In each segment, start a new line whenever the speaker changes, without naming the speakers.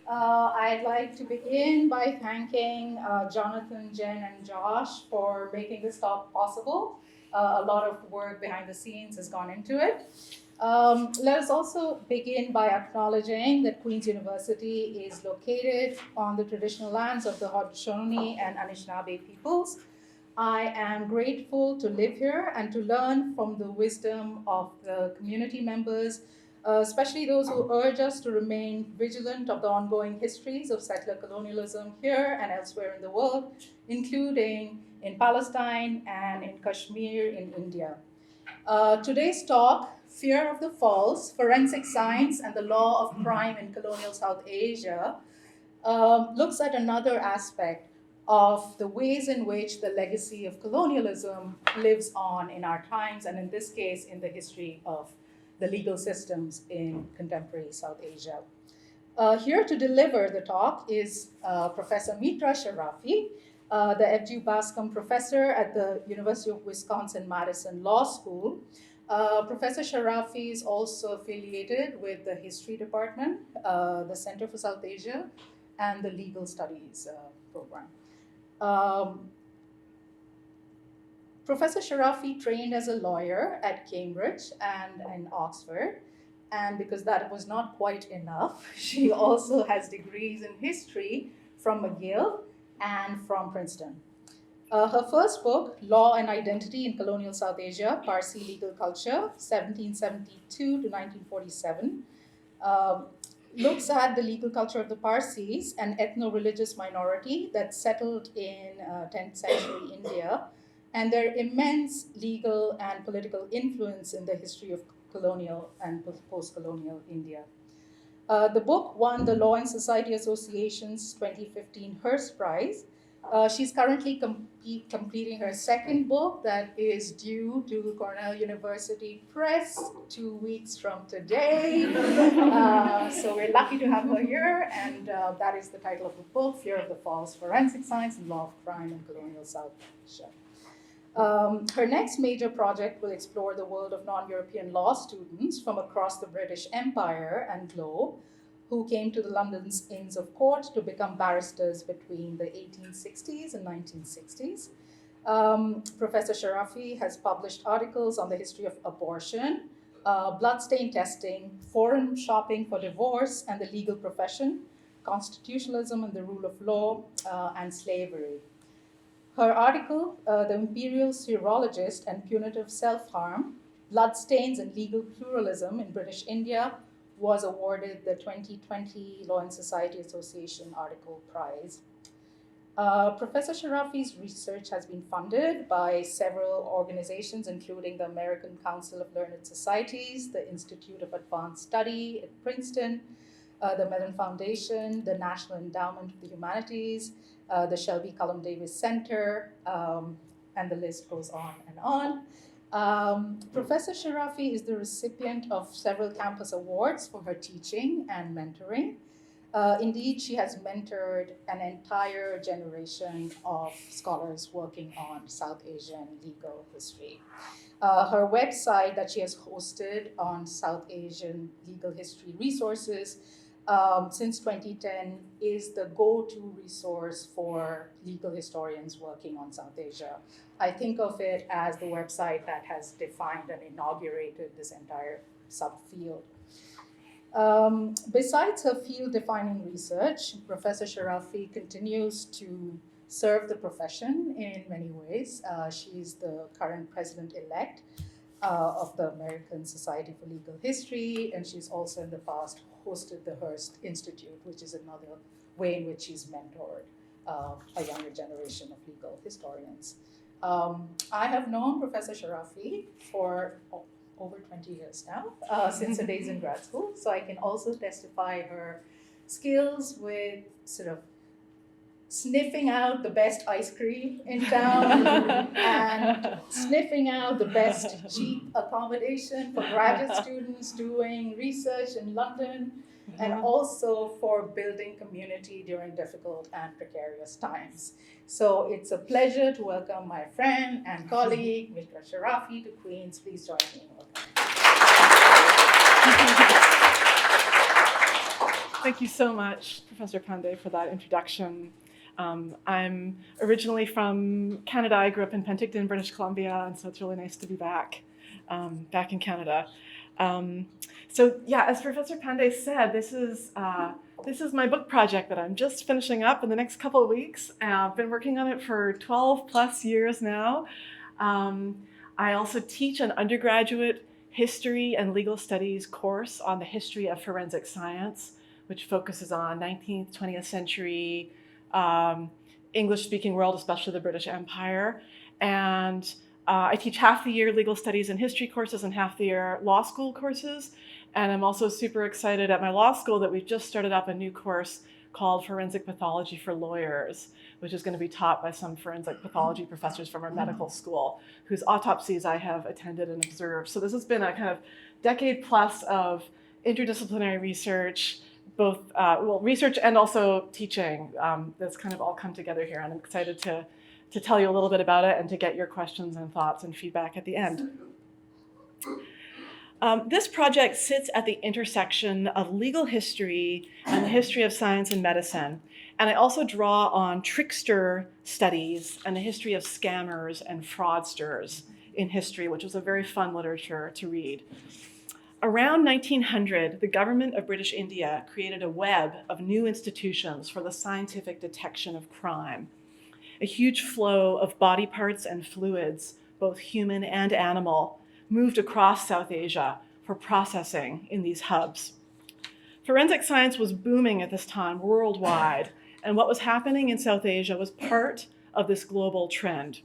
I'd like to begin by thanking Jonathan, Jen, and Josh for making this talk possible. A lot of work behind the scenes has gone into it. Let us also begin by acknowledging that Queen's University is located on the traditional lands of the Haudenosaunee and Anishinaabe peoples. I am grateful to live here and to learn from the wisdom of the community members, especially those who urge us to remain vigilant of the ongoing histories of settler colonialism here and elsewhere in the world, including in Palestine and in Kashmir in India. Today's talk, Fear of the False, Forensic Science and the Law of Crime in Colonial South Asia, looks at another aspect of the ways in which the legacy of colonialism lives on in our times, and in this case, in the history of the legal systems in contemporary South Asia. Here to deliver the talk is Professor Mitra Sharafi, the F.G. Bascom Professor at the University of Wisconsin-Madison Law School. Professor Sharafi is also affiliated with the History Department, the Center for South Asia, and the Legal Studies program. Professor Sharafi trained as a lawyer at Cambridge and in Oxford, and because that was not quite enough, she also has degrees in history from McGill and from Princeton. Her first book, Law and Identity in Colonial South Asia, Parsi Legal Culture, 1772 to 1947, looks at the legal culture of the Parsis, an ethno-religious minority that settled in 10th century India, and their immense legal and political influence in the history of colonial and post-colonial India. The book won the Law and Society Association's 2015 Hearst Prize. She's currently completing her second book that is due to Cornell University Press 2 weeks from today. So we're lucky to have her here, and that is the title of the book, Fear of the False, Forensic Science and Law of Crime in Colonial South Asia. Her next major project will explore the world of non-European law students from across the British Empire and globe who came to the London's Inns of Court to become barristers between the 1860s and 1960s. Professor Sharafi has published articles on the history of abortion, bloodstain testing, foreign shopping for divorce and the legal profession, constitutionalism and the rule of law, and slavery. Her article, The Imperial Serologist and Punitive Self-Harm, Bloodstains and Legal Pluralism in British India, was awarded the 2020 Law and Society Association Article Prize. Professor Sharafi's research has been funded by several organizations, including the American Council of Learned Societies, the Institute of Advanced Study at Princeton, the Mellon Foundation, the National Endowment for the Humanities, the Shelby Cullum Davis Center, and the list goes on and on. Professor Sharafi is the recipient of several campus awards for her teaching and mentoring. Indeed, she has mentored an entire generation of scholars working on South Asian legal history. Her website that she has hosted on South Asian legal history resources since 2010 is the go-to resource for legal historians working on South Asia. I think of it as the website that has defined and inaugurated this entire subfield. Besides her field-defining research, Professor Sharafi continues to serve the profession in many ways. She's the current president-elect of the American Society for Legal History, and she's also in the past hosted the Hearst Institute, which is another way in which she's mentored a younger generation of legal historians. I have known Professor Sharafi for over 20 years now, since her days in grad school, so I can also testify her skills with sort of sniffing out the best ice cream in town and sniffing out the best cheap accommodation for graduate students doing research in London, and also for building community during difficult and precarious times. So it's a pleasure to welcome my friend and colleague, Mitra Sharafi, to Queens. Please join me in welcoming.
Thank you so much, Professor Pandey, for that introduction. I'm originally from Canada. I grew up in Penticton, British Columbia, and so it's really nice to be back in Canada. So yeah, as Professor Pandey said, this is my book project that I'm just finishing up in the next couple of weeks. I've been working on it for 12 plus years now. I also teach an undergraduate history and legal studies course on the history of forensic science, which focuses on 19th, 20th century English-speaking world, especially the British Empire. And I teach half the year legal studies and history courses and half the year law school courses. And I'm also super excited at my law school that we've just started up a new course called Forensic Pathology for Lawyers, which is going to be taught by some forensic pathology professors from our medical school, whose autopsies I have attended and observed. So this has been a kind of decade plus of interdisciplinary research, both research and also teaching that's kind of all come together here. And I'm excited to tell you a little bit about it and to get your questions and thoughts and feedback at the end. This project sits at the intersection of legal history and the history of science and medicine. And I also draw on trickster studies and the history of scammers and fraudsters in history, which was a very fun literature to read. Around 1900, the government of British India created a web of new institutions for the scientific detection of crime. A huge flow of body parts and fluids, both human and animal, moved across South Asia for processing in these hubs. Forensic science was booming at this time worldwide, and what was happening in South Asia was part of this global trend.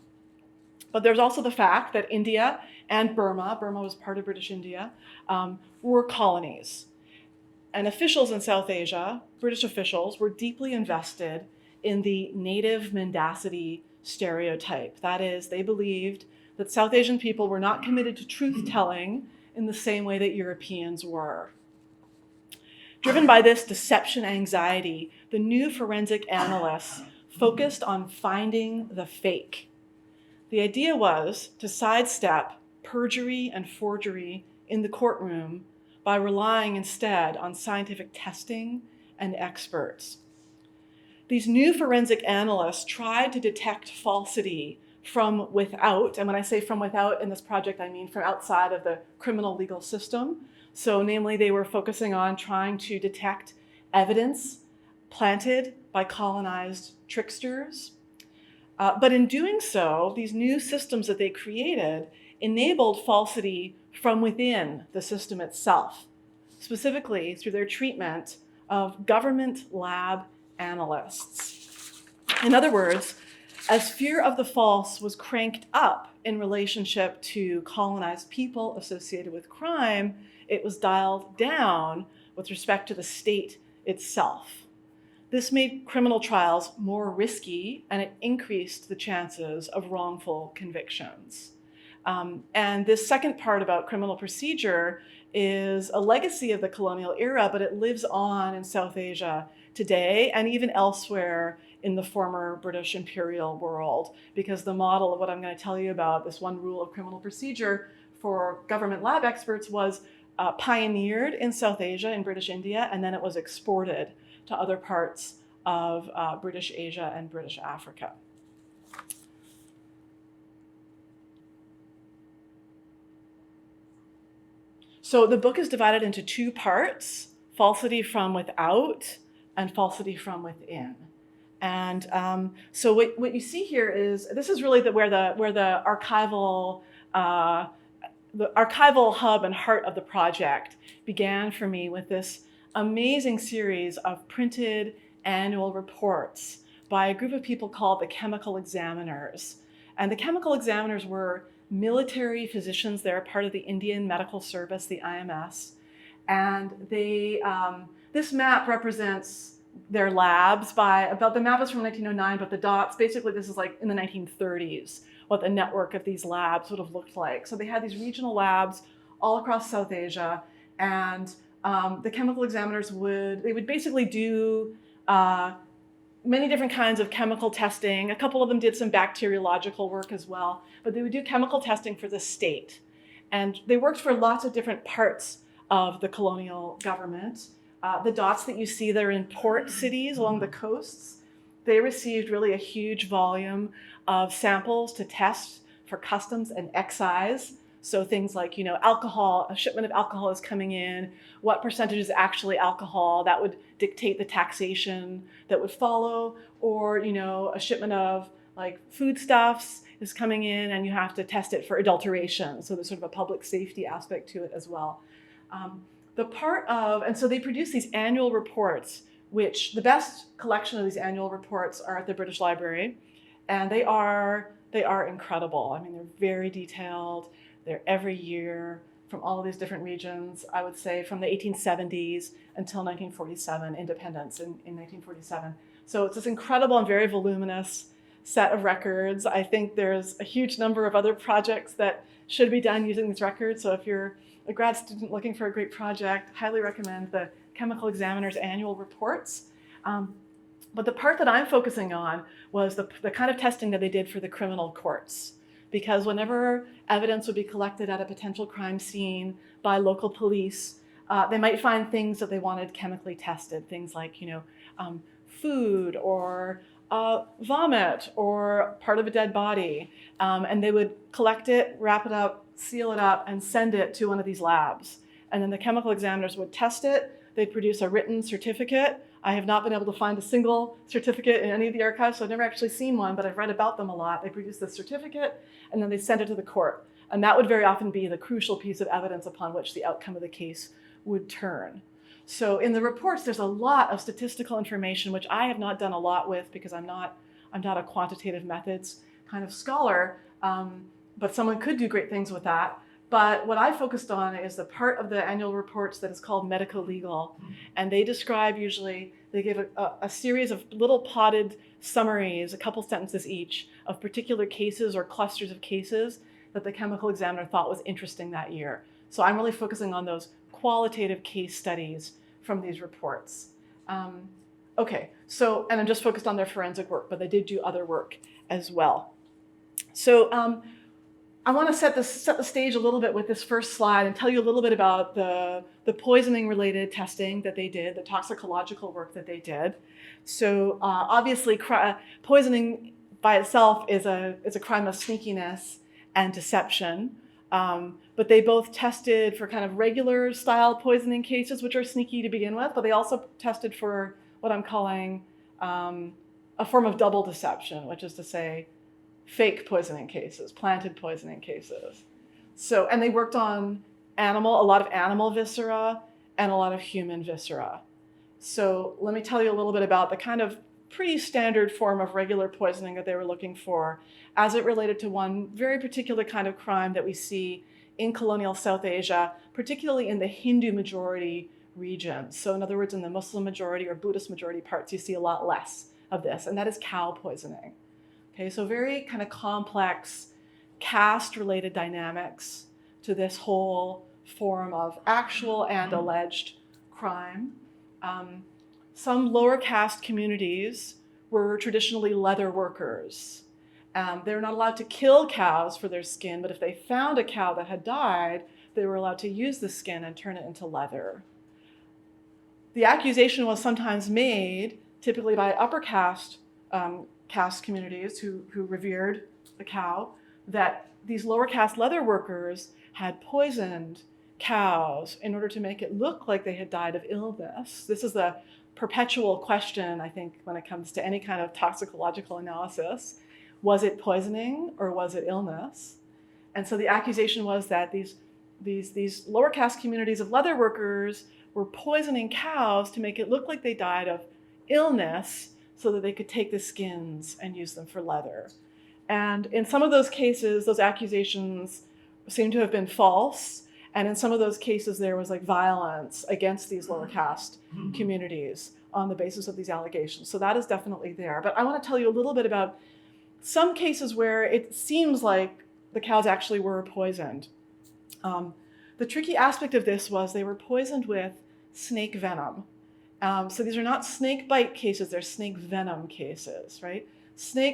But there's also the fact that India and Burma was part of British India, were colonies. And officials in South Asia, British officials, were deeply invested in the native mendacity stereotype. That is, they believed that South Asian people were not committed to truth-telling in the same way that Europeans were. Driven by this deception anxiety, the new forensic analysts focused on finding the fake. The idea was to sidestep perjury and forgery in the courtroom by relying instead on scientific testing and experts. These new forensic analysts tried to detect falsity from without, and when I say from without in this project, I mean from outside of the criminal legal system. So namely, they were focusing on trying to detect evidence planted by colonized tricksters. But in doing so, these new systems that they created enabled falsity from within the system itself, specifically through their treatment of government lab analysts. In other words, as fear of the false was cranked up in relationship to colonized people associated with crime, it was dialed down with respect to the state itself. This made criminal trials more risky, and it increased the chances of wrongful convictions. And this second part about criminal procedure is a legacy of the colonial era, but it lives on in South Asia today and even elsewhere in the former British imperial world, because the model of what I'm going to tell you about, this one rule of criminal procedure for government lab experts, was pioneered in South Asia, in British India, and then it was exported to other parts of British Asia and British Africa. So the book is divided into two parts: falsity from without and falsity from within. And so what you see here is, this is really where the archival hub and heart of the project began for me, with this amazing series of printed annual reports by a group of people called the chemical examiners. And the chemical examiners were military physicians. They're part of the Indian Medical Service, the IMS. And they, this map represents their labs the map is from 1909, but the dots, basically this is like in the 1930s, what the network of these labs would have looked like. So they had these regional labs all across South Asia, and the chemical examiners would basically do many different kinds of chemical testing. A couple of them did some bacteriological work as well, but they would do chemical testing for the state. And they worked for lots of different parts of the colonial government. The dots that you see there in port cities along the coasts, they received really a huge volume of samples to test for customs and excise. So things like, alcohol, a shipment of alcohol is coming in, what percentage is actually alcohol, that would dictate the taxation that would follow, or, a shipment of like foodstuffs is coming in and you have to test it for adulteration. So there's sort of a public safety aspect to it as well. And so they produce these annual reports, which the best collection of these annual reports are at the British Library, and they are incredible. I mean, they're very detailed. They're every year from all of these different regions, I would say from the 1870s until 1947, independence in 1947. So it's this incredible and very voluminous set of records. I think there's a huge number of other projects that should be done using these records. So if you're a grad student looking for a great project, highly recommend the Chemical Examiner's annual reports. But the part that I'm focusing on was the kind of testing that they did for the criminal courts. Because whenever evidence would be collected at a potential crime scene by local police, they might find things that they wanted chemically tested, things like, food or vomit or part of a dead body. And they would collect it, wrap it up, seal it up, and send it to one of these labs. And then the chemical examiners would test it. They'd produce a written certificate. I have not been able to find a single certificate in any of the archives, so I've never actually seen one, but I've read about them a lot. They produce this certificate, and then they send it to the court. And that would very often be the crucial piece of evidence upon which the outcome of the case would turn. So in the reports, there's a lot of statistical information, which I have not done a lot with because I'm not a quantitative methods kind of scholar, but someone could do great things with that. But what I focused on is the part of the annual reports that is called medico-legal. And they describe they give a series of little potted summaries, a couple sentences each, of particular cases or clusters of cases that the chemical examiner thought was interesting that year. So I'm really focusing on those qualitative case studies from these reports. And I'm just focused on their forensic work, but they did do other work as well. So I want to set the stage a little bit with this first slide and tell you a little bit about the poisoning-related testing that they did, the toxicological work that they did. So obviously, poisoning by itself is a crime of sneakiness and deception. But they both tested for kind of regular style poisoning cases, which are sneaky to begin with, but they also tested for what I'm calling a form of double deception, which is to say, fake poisoning cases, planted poisoning cases. So, and they worked on a lot of animal viscera and a lot of human viscera. So let me tell you a little bit about the kind of pretty standard form of regular poisoning that they were looking for as it related to one very particular kind of crime that we see in colonial South Asia, particularly in the Hindu majority regions. So in other words, in the Muslim majority or Buddhist majority parts, you see a lot less of this, and that is cow poisoning. Okay, so very kind of complex caste-related dynamics to this whole form of actual and alleged crime. Some lower caste communities were traditionally leather workers. They were not allowed to kill cows for their skin, but if they found a cow that had died, they were allowed to use the skin and turn it into leather. The accusation was sometimes made, typically by upper caste communities who revered the cow, that these lower caste leather workers had poisoned cows in order to make it look like they had died of illness. This is the perpetual question, I think, when it comes to any kind of toxicological analysis. Was it poisoning or was it illness? And so the accusation was that these lower caste communities of leather workers were poisoning cows to make it look like they died of illness so that they could take the skins and use them for leather. And in some of those cases, those accusations seem to have been false. And in some of those cases, there was like violence against these lower caste communities on the basis of these allegations. So that is definitely there. But I want to tell you a little bit about some cases where it seems like the cows actually were poisoned. The tricky aspect of this was they were poisoned with snake venom. So these are not snake bite cases, they're snake venom cases, right?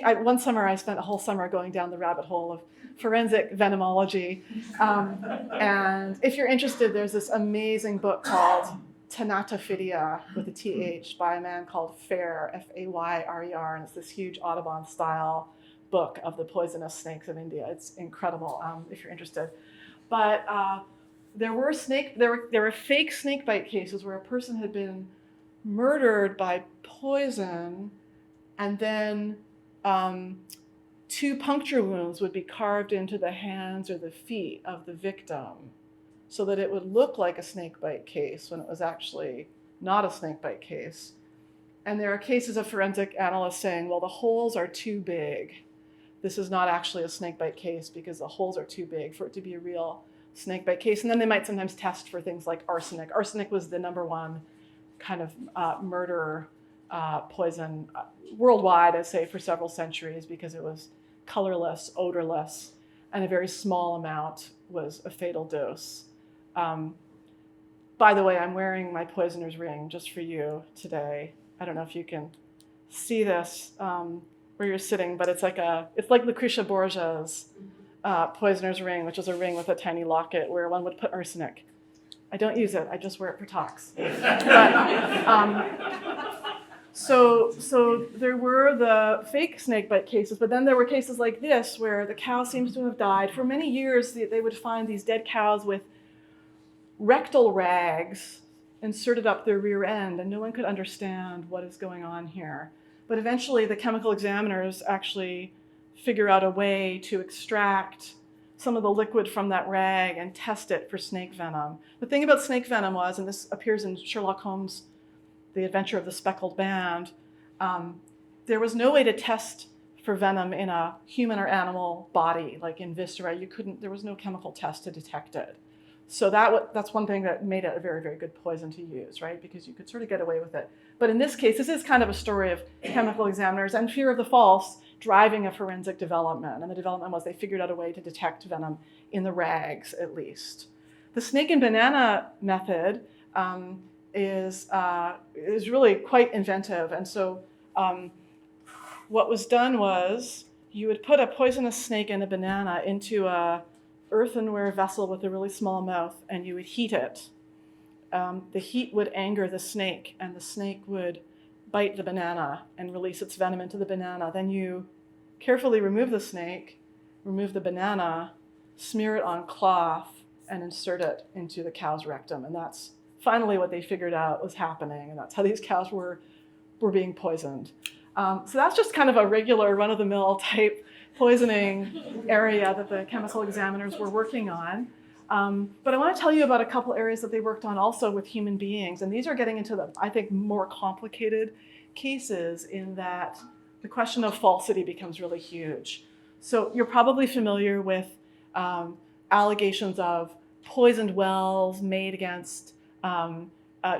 One summer I spent a whole summer going down the rabbit hole of forensic venomology. And if you're interested, there's this amazing book called Thanatophydia with a TH by a man called Fair, Fayrer, and it's this huge Audubon-style book of the poisonous snakes of India. It's incredible if you're interested. But there were fake snake bite cases where a person had been murdered by poison, and then 2 puncture wounds would be carved into the hands or the feet of the victim, so that it would look like a snake bite case when it was actually not a snake bite case. And there are cases of forensic analysts saying, well, the holes are too big. This is not actually a snake bite case because the holes are too big for it to be a real snake bite case. And then they might sometimes test for things like arsenic. Arsenic was the #1 kind of murder poison worldwide, I'd say, for several centuries, because it was colorless, odorless, and a very small amount was a fatal dose. By the way, I'm wearing my poisoner's ring just for you today. I don't know if you can see this where you're sitting, but it's like Lucretia Borgia's poisoner's ring, which is a ring with a tiny locket where one would put arsenic. I don't use it, I just wear it for talks. So there were the fake snakebite cases, but then there were cases like this where the cow seems to have died. For many years, they would find these dead cows with rectal rags inserted up their rear end, and no one could understand what is going on here. But eventually, the chemical examiners actually figure out a way to extract some of the liquid from that rag and test it for snake venom. The thing about snake venom was, and this appears in Sherlock Holmes' The Adventure of the Speckled Band, there was no way to test for venom in a human or animal body, like in viscera. There was no chemical test to detect it. So that's one thing that made it a very, very good poison to use, right? Because you could sort of get away with it. But in this case, this is kind of a story of chemical examiners and fear of the false driving a forensic development. And the development was they figured out a way to detect venom in the rags, at least. The snake and banana method is really quite inventive. And so what was done was you would put a poisonous snake and a banana into a earthenware vessel with a really small mouth, and you would heat it. The heat would anger the snake, and the snake would bite the banana and release its venom into the banana. Then you carefully remove the snake, remove the banana, smear it on cloth, and insert it into the cow's rectum. And that's finally what they figured out was happening, and that's how these cows were being poisoned. So that's just kind of a regular run-of-the-mill type poisoning area that the chemical examiners were working on. But I want to tell you about a couple areas that they worked on also with human beings. And these are getting into the, I think, more complicated cases in that the question of falsity becomes really huge. So you're probably familiar with allegations of poisoned wells made against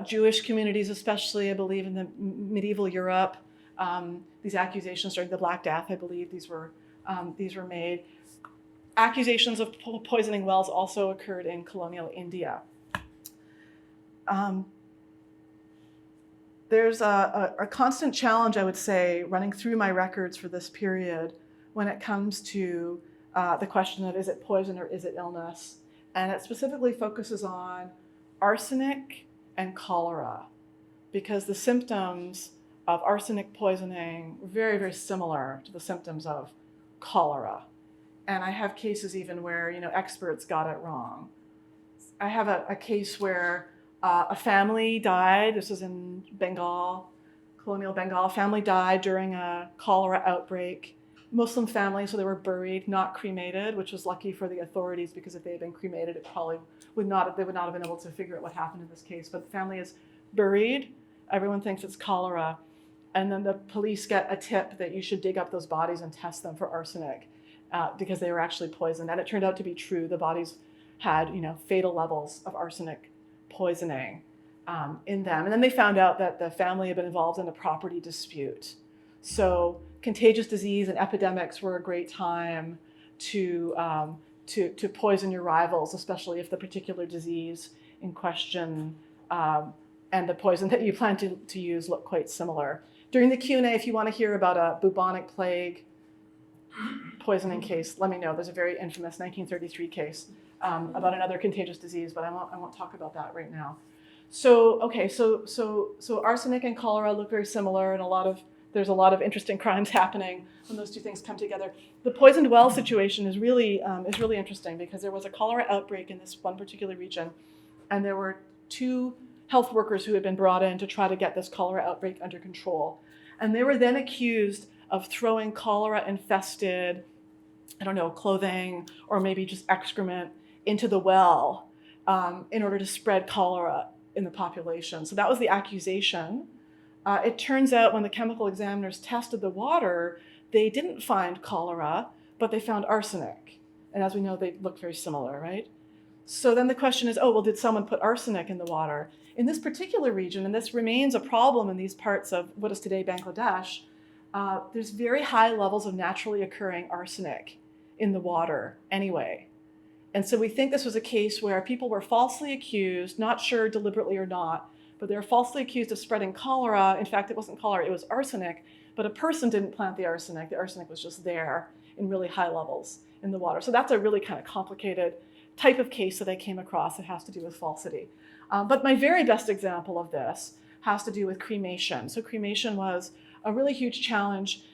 Jewish communities, especially, I believe, in the medieval Europe. These accusations during the Black Death, I believe these were made. Accusations of poisoning wells also occurred in colonial India. There's a constant challenge, I would say, running through my records for this period when it comes to the question of is it poison or is it illness? And it specifically focuses on arsenic and cholera, because the symptoms of arsenic poisoning were very, very similar to the symptoms of cholera. And I have cases even where, experts got it wrong. I have a case where a family died. This was in Bengal, colonial Bengal. A family died during a cholera outbreak. Muslim family, so they were buried, not cremated, which was lucky for the authorities, because if they had been cremated, they would not have been able to figure out what happened in this case. But the family is buried. Everyone thinks it's cholera. And then the police get a tip that you should dig up those bodies and test them for arsenic because they were actually poisoned. And it turned out to be true. The bodies had, fatal levels of arsenic poisoning in them. And then they found out that the family had been involved in a property dispute. So contagious disease and epidemics were a great time to poison your rivals, especially if the particular disease in question and the poison that you plan to use look quite similar. During the Q&A, if you want to hear about a bubonic plague poisoning case, let me know. There's a very infamous 1933 case about another contagious disease, but I won't talk about that right now. So okay, so arsenic and cholera look very similar, and there's a lot of interesting crimes happening when those two things come together. The poisoned well situation is really interesting because there was a cholera outbreak in this one particular region, and there were 2 health workers who had been brought in to try to get this cholera outbreak under control, and they were then accused of throwing cholera-infested, I don't know, clothing or maybe just excrement into the well in order to spread cholera in the population. So that was the accusation. It turns out when the chemical examiners tested the water, they didn't find cholera, but they found arsenic. And as we know, they look very similar, right? So then the question is, oh, well, did someone put arsenic in the water? In this particular region, and this remains a problem in these parts of what is today Bangladesh, there's very high levels of naturally occurring arsenic in the water anyway. And so we think this was a case where people were falsely accused, not sure deliberately or not, but they were falsely accused of spreading cholera. In fact, it wasn't cholera, it was arsenic, but a person didn't plant the arsenic. The arsenic was just there in really high levels in the water. So that's a really kind of complicated type of case that I came across that has to do with falsity. But my very best example of this has to do with cremation. So cremation was a really huge challenge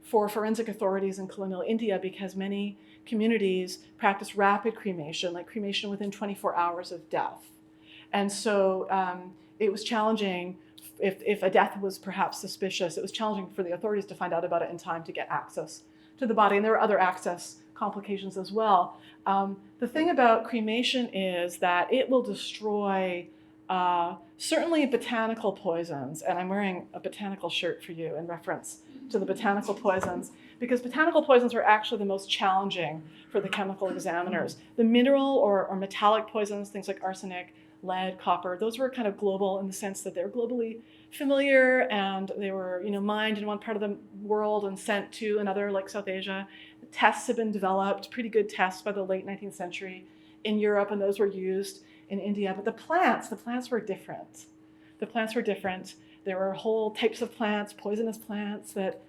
for forensic authorities in colonial India because many communities practice rapid cremation, like cremation within 24 hours of death. And so it was challenging, if a death was perhaps suspicious, it was challenging for the authorities to find out about it in time to get access to the body. And there were other access complications as well. The thing about cremation is that it will destroy certainly botanical poisons, and I'm wearing a botanical shirt for you in reference to the botanical poisons, because botanical poisons are actually the most challenging for the chemical examiners. The mineral or metallic poisons, things like arsenic, lead, copper, those were kind of global in the sense that they're globally familiar and they were, mined in one part of the world and sent to another, like South Asia. Tests have been developed, pretty good tests by the late 19th century in Europe, and those were used in India. But the plants were different. The plants were different. There were whole types of plants, poisonous plants that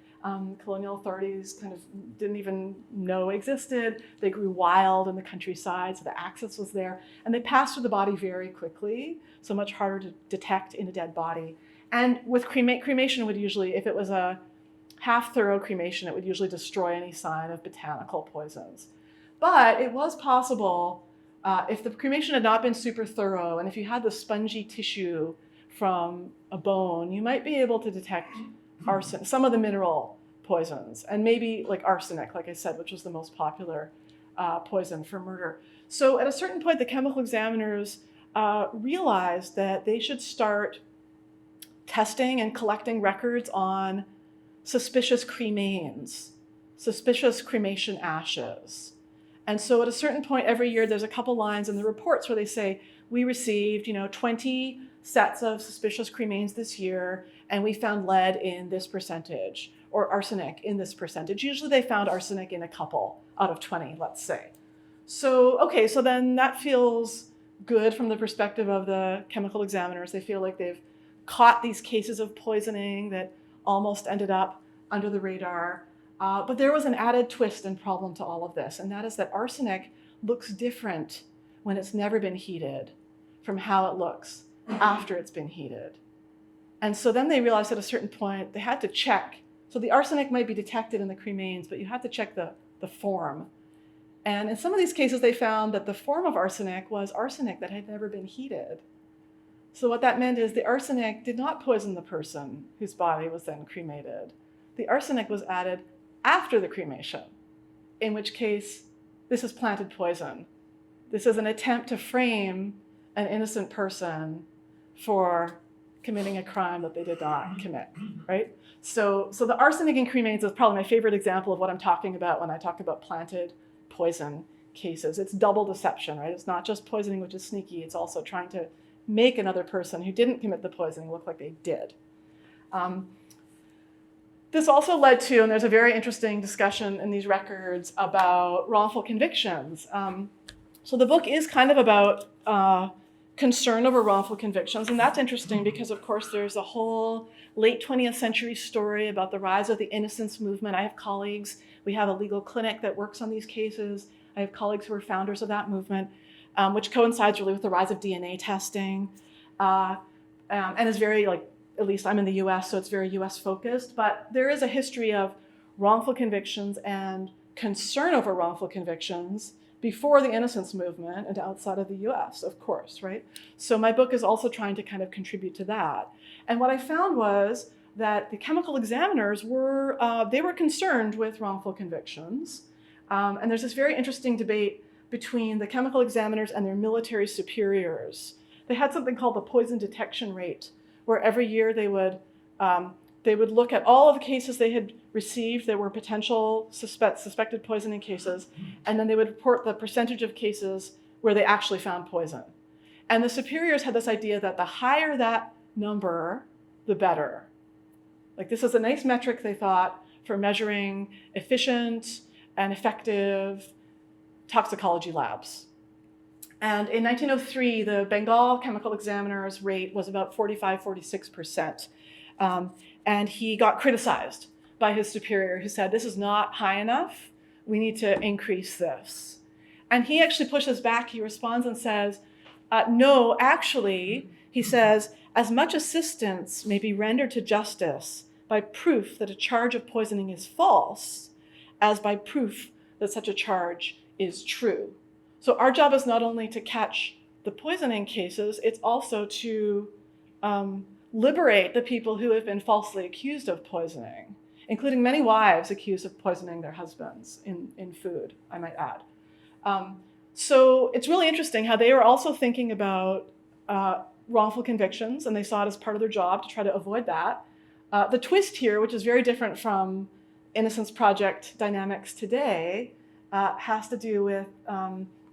colonial authorities kind of didn't even know existed. They grew wild in the countryside, so the access was there. And they passed through the body very quickly, so much harder to detect in a dead body. And with cremation would usually, if it was a half-thorough cremation, it would usually destroy any sign of botanical poisons. But it was possible, if the cremation had not been super thorough, and if you had the spongy tissue from a bone, you might be able to detect arsenic, some of the mineral poisons, and maybe like arsenic, like I said, which was the most popular poison for murder. So at a certain point, the chemical examiners realized that they should start testing and collecting records on suspicious cremains, suspicious cremation ashes. And so at a certain point every year, there's a couple lines in the reports where they say, we received 20 sets of suspicious cremains this year, and we found lead in this percentage, or arsenic in this percentage. Usually they found arsenic in a couple out of 20, let's say. So, okay, so then that feels good from the perspective of the chemical examiners. They feel like they've caught these cases of poisoning that almost ended up under the radar. But there was an added twist and problem to all of this, and that is that arsenic looks different when it's never been heated from how it looks after it's been heated. And so then they realized at a certain point they had to check. So the arsenic might be detected in the cremains, but you had to check the form. And in some of these cases, they found that the form of arsenic was arsenic that had never been heated. So what that meant is the arsenic did not poison the person whose body was then cremated. The arsenic was added after the cremation, in which case this is planted poison. This is an attempt to frame an innocent person for committing a crime that they did not commit, right? So the arsenic in cremains is probably my favorite example of what I'm talking about when I talk about planted poison cases. It's double deception, right? It's not just poisoning, which is sneaky. It's also trying to make another person who didn't commit the poisoning look like they did. This also led to, and there's a very interesting discussion in these records about wrongful convictions. So the book is kind of about concern over wrongful convictions, and that's interesting because, of course, there's a whole late 20th century story about the rise of the innocence movement. I have colleagues, we have a legal clinic that works on these cases. I have colleagues who are founders of that movement, which coincides really with the rise of DNA testing. and is very, like, at least I'm in the US, so it's very US focused, but there is a history of wrongful convictions and concern over wrongful convictions before the innocence movement and outside of the US, of course, right? So my book is also trying to kind of contribute to that. And what I found was that the chemical examiners were, they were concerned with wrongful convictions. And there's this very interesting debate between the chemical examiners and their military superiors. They had something called the poison detection rate, where every year they would look at all of the cases they had received that were potential suspected poisoning cases, and then they would report the percentage of cases where they actually found poison. And the superiors had this idea that the higher that number, the better. Like, this is a nice metric, they thought, for measuring efficient and effective toxicology labs. And in 1903, the Bengal chemical examiner's rate was about 46%. And he got criticized by his superior, who said, this is not high enough. We need to increase this. And he actually pushes back. He responds and says, no, actually, he says, as much assistance may be rendered to justice by proof that a charge of poisoning is false as by proof that such a charge is true. So our job is not only to catch the poisoning cases, it's also to liberate the people who have been falsely accused of poisoning, including many wives accused of poisoning their husbands in food, I might add. So it's really interesting how they were also thinking about wrongful convictions, and they saw it as part of their job to try to avoid that. The twist here, which is very different from Innocence Project dynamics today, has to do with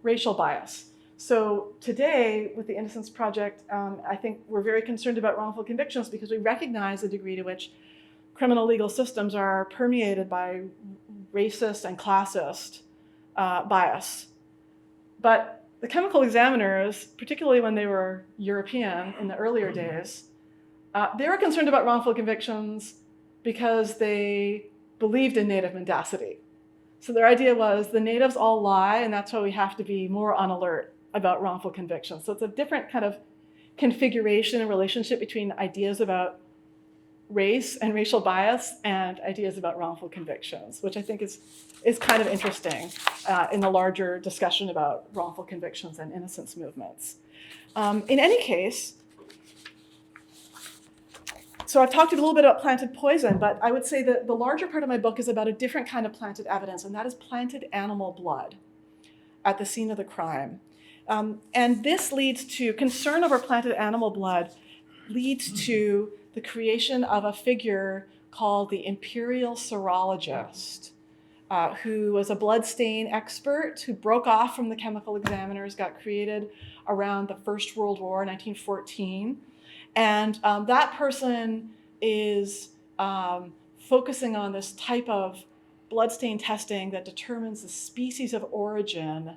racial bias. So today, with the Innocence Project, I think we're very concerned about wrongful convictions because we recognize the degree to which criminal legal systems are permeated by racist and classist bias. But the chemical examiners, particularly when they were European in the earlier days, they were concerned about wrongful convictions because they believed in native mendacity. So their idea was the natives all lie, and that's why we have to be more on alert about wrongful convictions. So it's a different kind of configuration and relationship between ideas about race and racial bias and ideas about wrongful convictions, which I think is kind of interesting in the larger discussion about wrongful convictions and innocence movements. In any case, so I've talked a little bit about planted poison, but I would say that the larger part of my book is about a different kind of planted evidence, and that is planted animal blood at the scene of the crime. And this leads to concern over planted animal blood, leads to the creation of a figure called the imperial serologist, who was a bloodstain expert who broke off from the chemical examiners, got created around the First World War, 1914. And that person is focusing on this type of bloodstain testing that determines the species of origin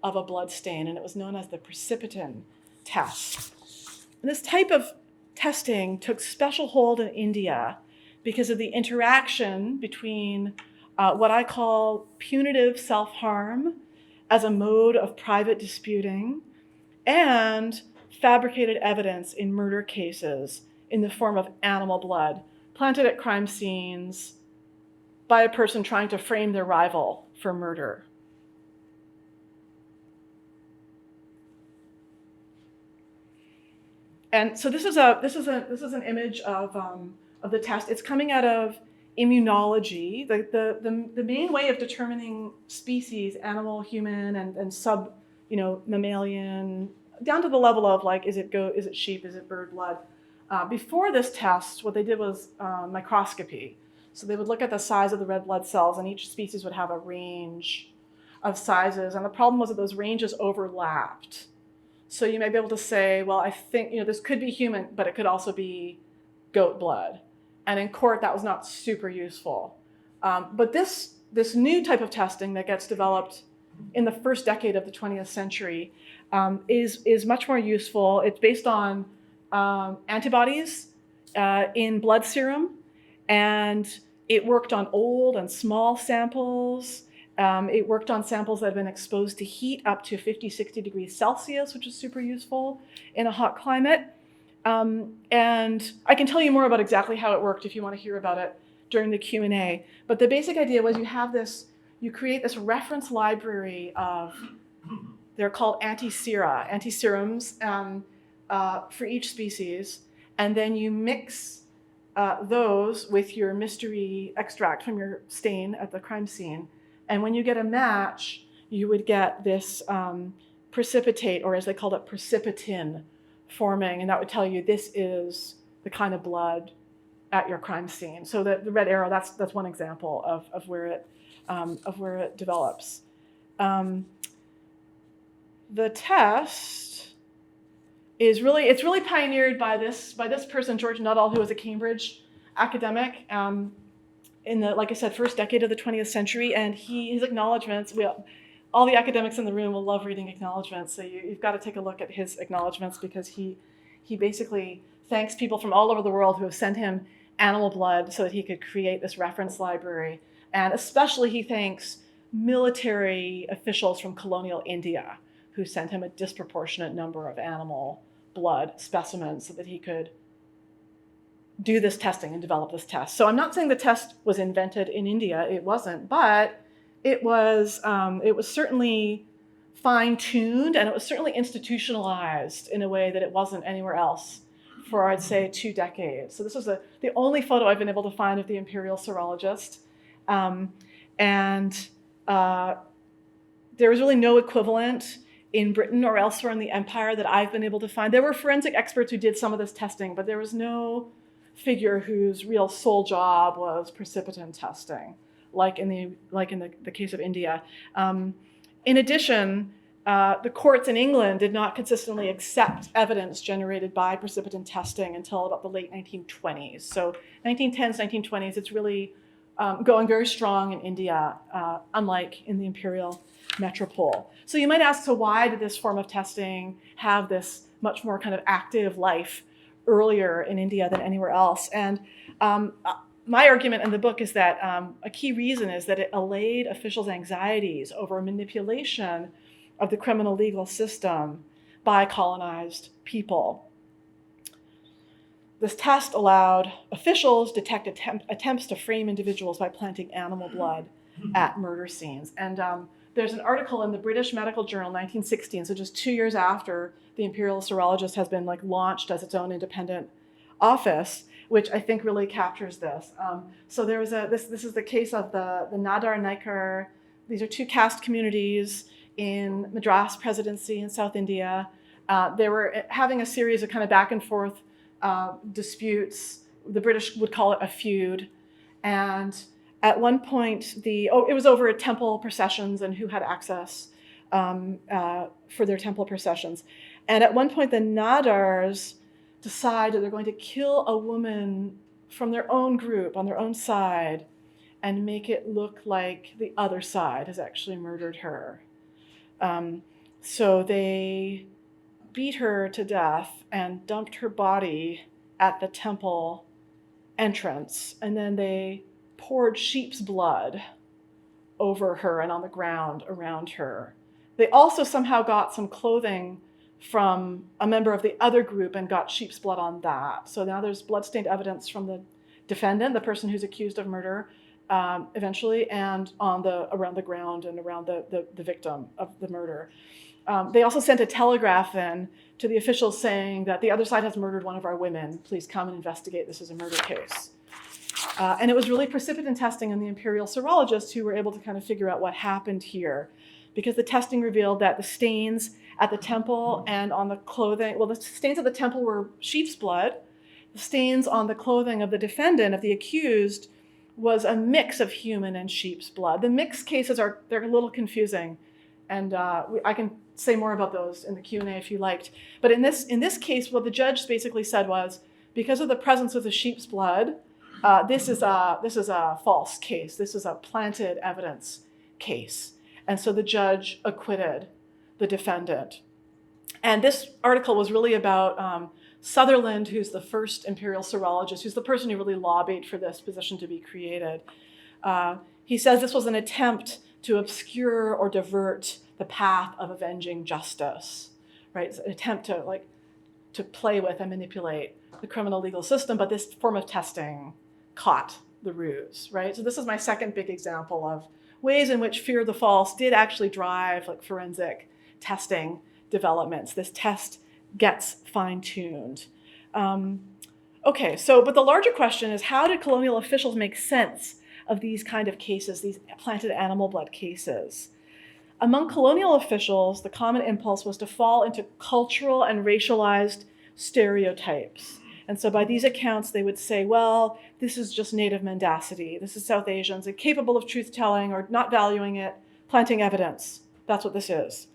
of a bloodstain, and it was known as the precipitin test. And this type of testing took special hold in India because of the interaction between what I call punitive self-harm as a mode of private disputing and fabricated evidence in murder cases in the form of animal blood planted at crime scenes by a person trying to frame their rival for murder. And so this is an image of the test. It's coming out of immunology. The main way of determining species, animal, human, and sub, mammalian, down to the level of like, is it sheep, is it bird blood? Before this test, what they did was microscopy. So they would look at the size of the red blood cells, and each species would have a range of sizes. And the problem was that those ranges overlapped. So you may be able to say, well, I think this could be human, but it could also be goat blood. And in court, that was not super useful. But this new type of testing that gets developed in the first decade of the 20th century is much more useful. It's based on antibodies in blood serum, and it worked on old and small samples. It worked on samples that have been exposed to heat up to 50, 60 degrees Celsius, which is super useful in a hot climate. And I can tell you more about exactly how it worked if you want to hear about it during the Q&A. But the basic idea was you create this reference library of, they're called antiserums for each species. And then you mix those with your mystery extract from your stain at the crime scene. And when you get a match, you would get this precipitate, or as they called it, precipitin forming, and that would tell you this is the kind of blood at your crime scene. So the red arrow, that's one example of where it develops. The test is really pioneered by this person, George Nuttall, who was a Cambridge academic in the, like I said, first decade of the 20th century, and his acknowledgments. All the academics in the room will love reading acknowledgments, so you've got to take a look at his acknowledgments, because he basically thanks people from all over the world who have sent him animal blood so that he could create this reference library. And especially he thanks military officials from colonial India who sent him a disproportionate number of animal blood specimens so that he could do this testing and develop this test. So I'm not saying the test was invented in India, it wasn't, but it was certainly fine-tuned, and it was certainly institutionalized in a way that it wasn't anywhere else for, I'd say, 2 decades. So this was the only photo I've been able to find of the imperial serologist. There was really no equivalent in Britain or elsewhere in the empire that I've been able to find. There were forensic experts who did some of this testing, but there was no figure whose real sole job was precipitin testing, like in the case of India. In addition, the courts in England did not consistently accept evidence generated by precipitin testing until about the late 1920s. So 1910s, 1920s, it's really going very strong in India, unlike in the imperial metropole. So you might ask, so why did this form of testing have this much more kind of active life earlier in India than anywhere else? And my argument in the book is that a key reason is that it allayed officials' anxieties over manipulation of the criminal legal system by colonized people. This test allowed officials to detect attempts to frame individuals by planting animal blood at murder scenes. And there's an article in the British Medical Journal, 1916, so just 2 years after the imperial serologist has been launched as its own independent office, which I think really captures this. So there was this is the case of the Nadar Naikar. These are 2 caste communities in Madras Presidency in South India. They were having a series of kind of back and forth disputes. The British would call it a feud. And at one point, it was over temple processions and who had access for their temple processions. And at one point, the Nadars decide that they're going to kill a woman from their own group on their own side and make it look like the other side has actually murdered her. So they beat her to death and dumped her body at the temple entrance, and then they poured sheep's blood over her and on the ground around her. They also somehow got some clothing from a member of the other group and got sheep's blood on that. So now there's bloodstained evidence from the defendant, the person who's accused of murder, eventually, and around the ground and around the victim of the murder. They also sent a telegraph in to the officials saying that the other side has murdered one of our women. Please come and investigate. This is a murder case. And it was really precipitin testing and the imperial serologists who were able to kind of figure out what happened here, because the testing revealed that the stains at the temple and on the clothing, the stains at the temple were sheep's blood. The stains on the clothing of the defendant, of the accused, was a mix of human and sheep's blood. The mixed cases they're a little confusing, and I can say more about those in the Q&A if you liked. But in this case, what the judge basically said was, because of the presence of the sheep's blood, this is a false case. This is a planted evidence case. And so the judge acquitted the defendant. And this article was really about Sutherland, who's the first imperial serologist, who's the person who really lobbied for this position to be created. He says this was an attempt to obscure or divert the path of avenging justice, right? It's an attempt to to play with and manipulate the criminal legal system, but this form of testing caught the ruse, right? So this is my second big example of ways in which fear of the false did actually drive like forensic testing developments. This test gets fine-tuned. Okay, so, but the larger question is, how did colonial officials make sense of these kind of cases, these planted animal blood cases? Among colonial officials, the common impulse was to fall into cultural and racialized stereotypes. And so by these accounts, they would say, well, this is just native mendacity. This is South Asians, incapable of truth-telling or not valuing it, planting evidence. That's what this is.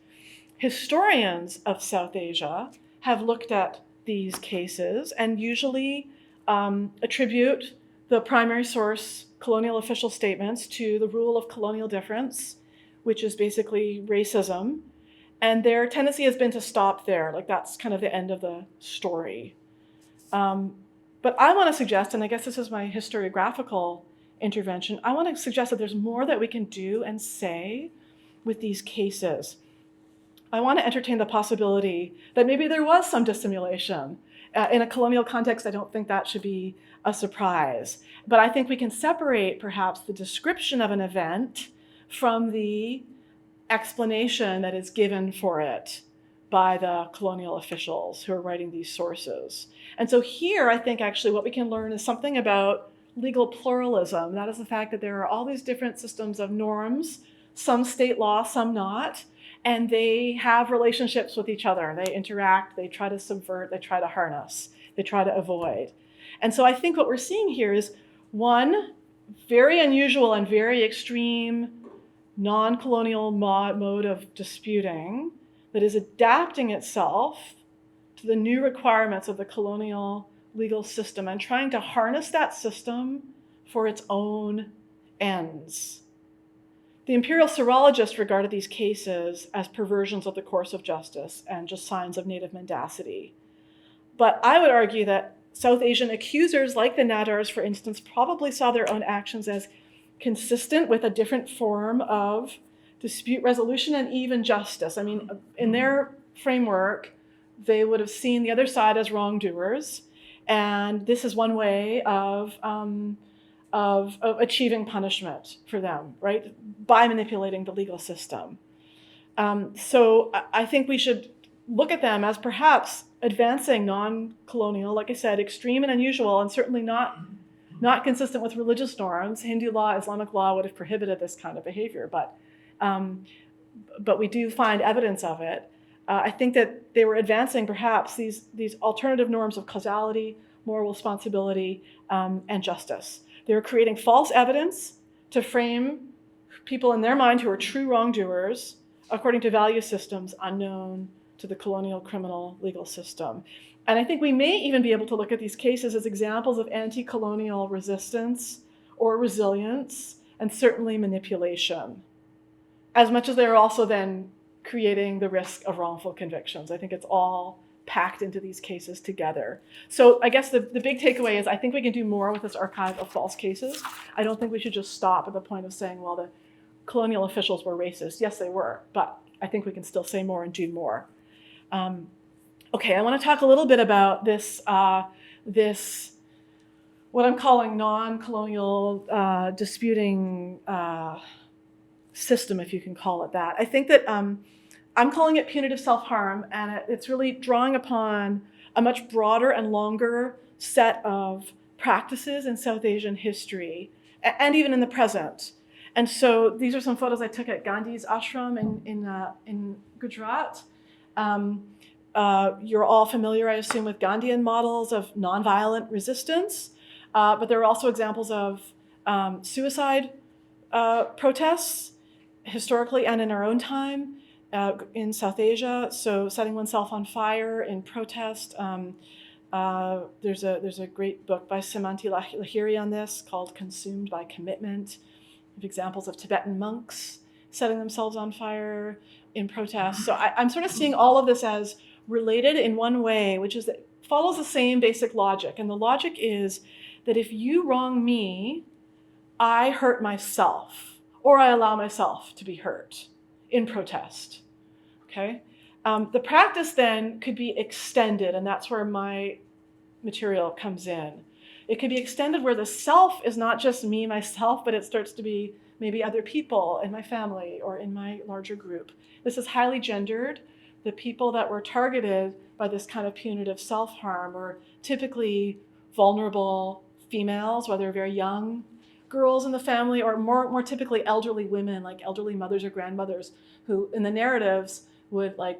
Historians of South Asia have looked at these cases and usually attribute the primary source, colonial official statements, to the rule of colonial difference, which is basically racism. And their tendency has been to stop there. Like that's kind of the end of the story. But I want to suggest, and I guess this is my historiographical intervention, I want to suggest that there's more that we can do and say with these cases. I want to entertain the possibility that maybe there was some dissimulation. In a colonial context, I don't think that should be a surprise. But I think we can separate perhaps the description of an event from the explanation that is given for it by the colonial officials who are writing these sources. And so here, I think actually what we can learn is something about legal pluralism. That is the fact that there are all these different systems of norms, some state law, some not, and they have relationships with each other. They interact, they try to subvert, they try to harness, they try to avoid. And so I think what we're seeing here is one very unusual and very extreme non-colonial mode of disputing that is adapting itself to the new requirements of the colonial legal system and trying to harness that system for its own ends. The imperial serologists regarded these cases as perversions of the course of justice and just signs of native mendacity. But I would argue that South Asian accusers, like the Nadars, for instance, probably saw their own actions as consistent with a different form of dispute resolution and even justice. I mean, in their framework, they would have seen the other side as wrongdoers, and this is one way of achieving punishment for them, right, by manipulating the legal system. So I think we should look at them as perhaps advancing non-colonial, like I said, extreme and unusual, and certainly not consistent with religious norms. Hindu law, Islamic law would have prohibited this kind of behavior, but we do find evidence of it. I think that they were advancing perhaps these alternative norms of causality, moral responsibility, and justice. They were creating false evidence to frame people in their mind who are true wrongdoers according to value systems unknown to the colonial criminal legal system. And I think we may even be able to look at these cases as examples of anti-colonial resistance or resilience, and certainly manipulation, as much as they're also then creating the risk of wrongful convictions. I think it's all packed into these cases together. So I guess the big takeaway is I think we can do more with this archive of false cases. I don't think we should just stop at the point of saying, well, the colonial officials were racist. Yes, they were, but I think we can still say more and do more. Okay, I want to talk a little bit about this what I'm calling non-colonial disputing system, if you can call it that. I think that I'm calling it punitive self-harm, and it's really drawing upon a much broader and longer set of practices in South Asian history, and even in the present. And so these are some photos I took at Gandhi's ashram in Gujarat. You're all familiar, I assume, with Gandhian models of nonviolent resistance, but there are also examples of suicide protests, historically and in our own time, in South Asia. So setting oneself on fire in protest. There's a great book by Simanti Lahiri on this called Consumed by Commitment, of examples of Tibetan monks setting themselves on fire in protest. So I'm sort of seeing all of this as related in one way, which is that it follows the same basic logic. And the logic is that if you wrong me, I hurt myself, or I allow myself to be hurt in protest. Okay? The practice then could be extended, and that's where my material comes in. It could be extended where the self is not just me, myself, but it starts to be maybe other people in my family or in my larger group. This is highly gendered. The people that were targeted by this kind of punitive self-harm were typically vulnerable females, whether very young girls in the family or more typically elderly women, like elderly mothers or grandmothers, who in the narratives would like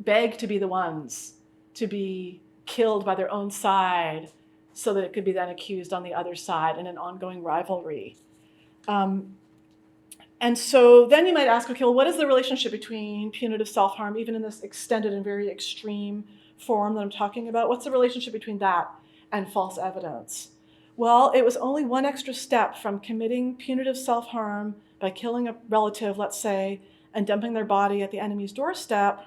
beg to be the ones to be killed by their own side so that it could be then accused on the other side in an ongoing rivalry. And so then you might ask, okay, well, what is the relationship between punitive self-harm, even in this extended and very extreme form that I'm talking about? What's the relationship between that and false evidence? Well, it was only one extra step from committing punitive self-harm by killing a relative, let's say, and dumping their body at the enemy's doorstep,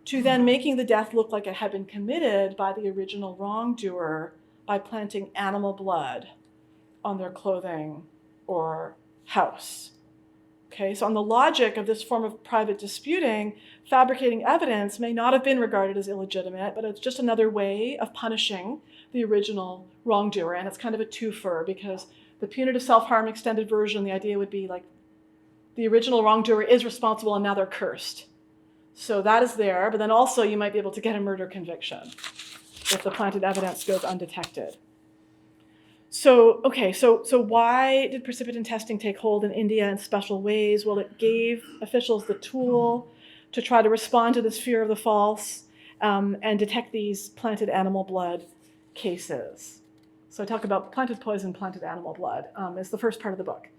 to then making the death look like it had been committed by the original wrongdoer by planting animal blood on their clothing or house. Okay, so on the logic of this form of private disputing, fabricating evidence may not have been regarded as illegitimate, but it's just another way of punishing the original wrongdoer. And it's kind of a twofer, because the punitive self-harm extended version, the idea would be like the original wrongdoer is responsible and now they're cursed. So that is there, but then also you might be able to get a murder conviction if the planted evidence goes undetected. So why did precipitin testing take hold in India in special ways? Well, it gave officials the tool to try to respond to this fear of the false and detect these planted animal blood cases. So I talk about planted poison, planted animal blood is the first part of the book.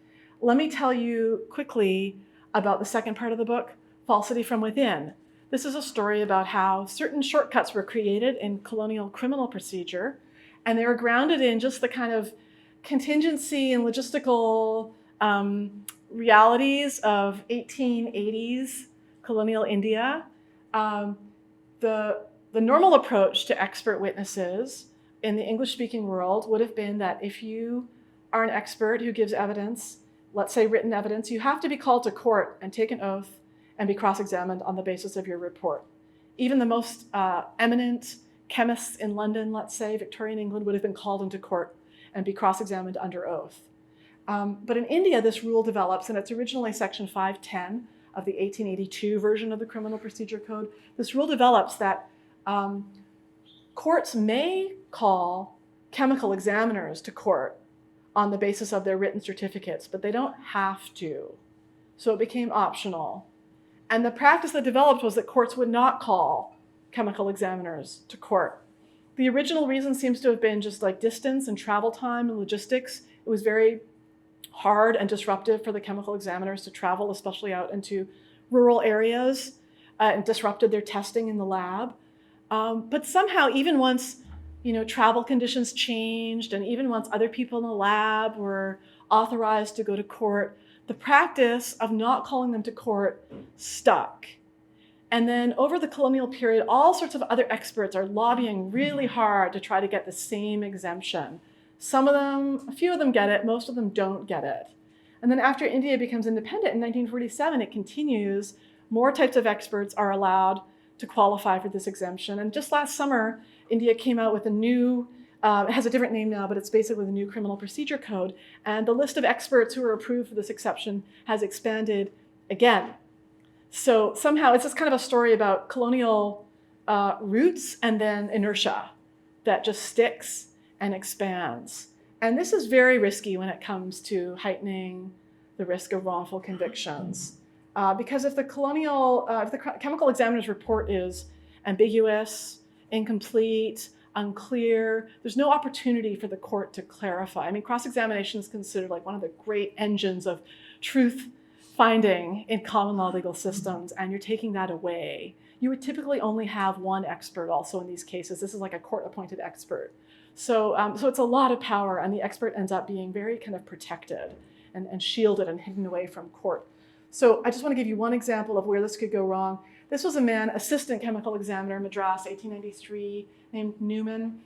Let me tell you quickly about the second part of the book, Falsity from Within. This is a story about how certain shortcuts were created in colonial criminal procedure, and they were grounded in just the kind of contingency and logistical realities of 1880s colonial India. The normal approach to expert witnesses in the English-speaking world would have been that if you are an expert who gives evidence, let's say written evidence, you have to be called to court and take an oath and be cross-examined on the basis of your report. Even the most eminent chemists in London, let's say, Victorian England, would have been called into court and be cross-examined under oath. But in India, this rule develops, and it's originally Section 510 of the 1882 version of the Criminal Procedure Code. This rule develops that courts may call chemical examiners to court on the basis of their written certificates, but they don't have to. So it became optional. And the practice that developed was that courts would not call chemical examiners to court. The original reason seems to have been just like distance and travel time and logistics. It was very hard and disruptive for the chemical examiners to travel, especially out into rural areas, and disrupted their testing in the lab. But somehow, even once travel conditions changed, and even once other people in the lab were authorized to go to court, the practice of not calling them to court stuck. And then over the colonial period, all sorts of other experts are lobbying really hard to try to get the same exemption. Some of them, a few of them get it, most of them don't get it. And then after India becomes independent in 1947, it continues. More types of experts are allowed to qualify for this exemption. And just last summer, India came out with a new, it has a different name now, but it's basically the new Criminal Procedure Code. And the list of experts who are approved for this exception has expanded again. So somehow it's just kind of a story about colonial roots and then inertia that just sticks and expands. And this is very risky when it comes to heightening the risk of wrongful convictions. Because if the chemical examiner's report is ambiguous, incomplete, unclear, there's no opportunity for the court to clarify. I mean, cross-examination is considered like one of the great engines of truth finding in common law legal systems, and you're taking that away. You would typically only have one expert also in these cases. This is like a court-appointed expert. So it's a lot of power, and the expert ends up being very kind of protected and shielded and hidden away from court. So I just want to give you one example of where this could go wrong. This was a man, assistant chemical examiner, Madras, 1893, named Newman.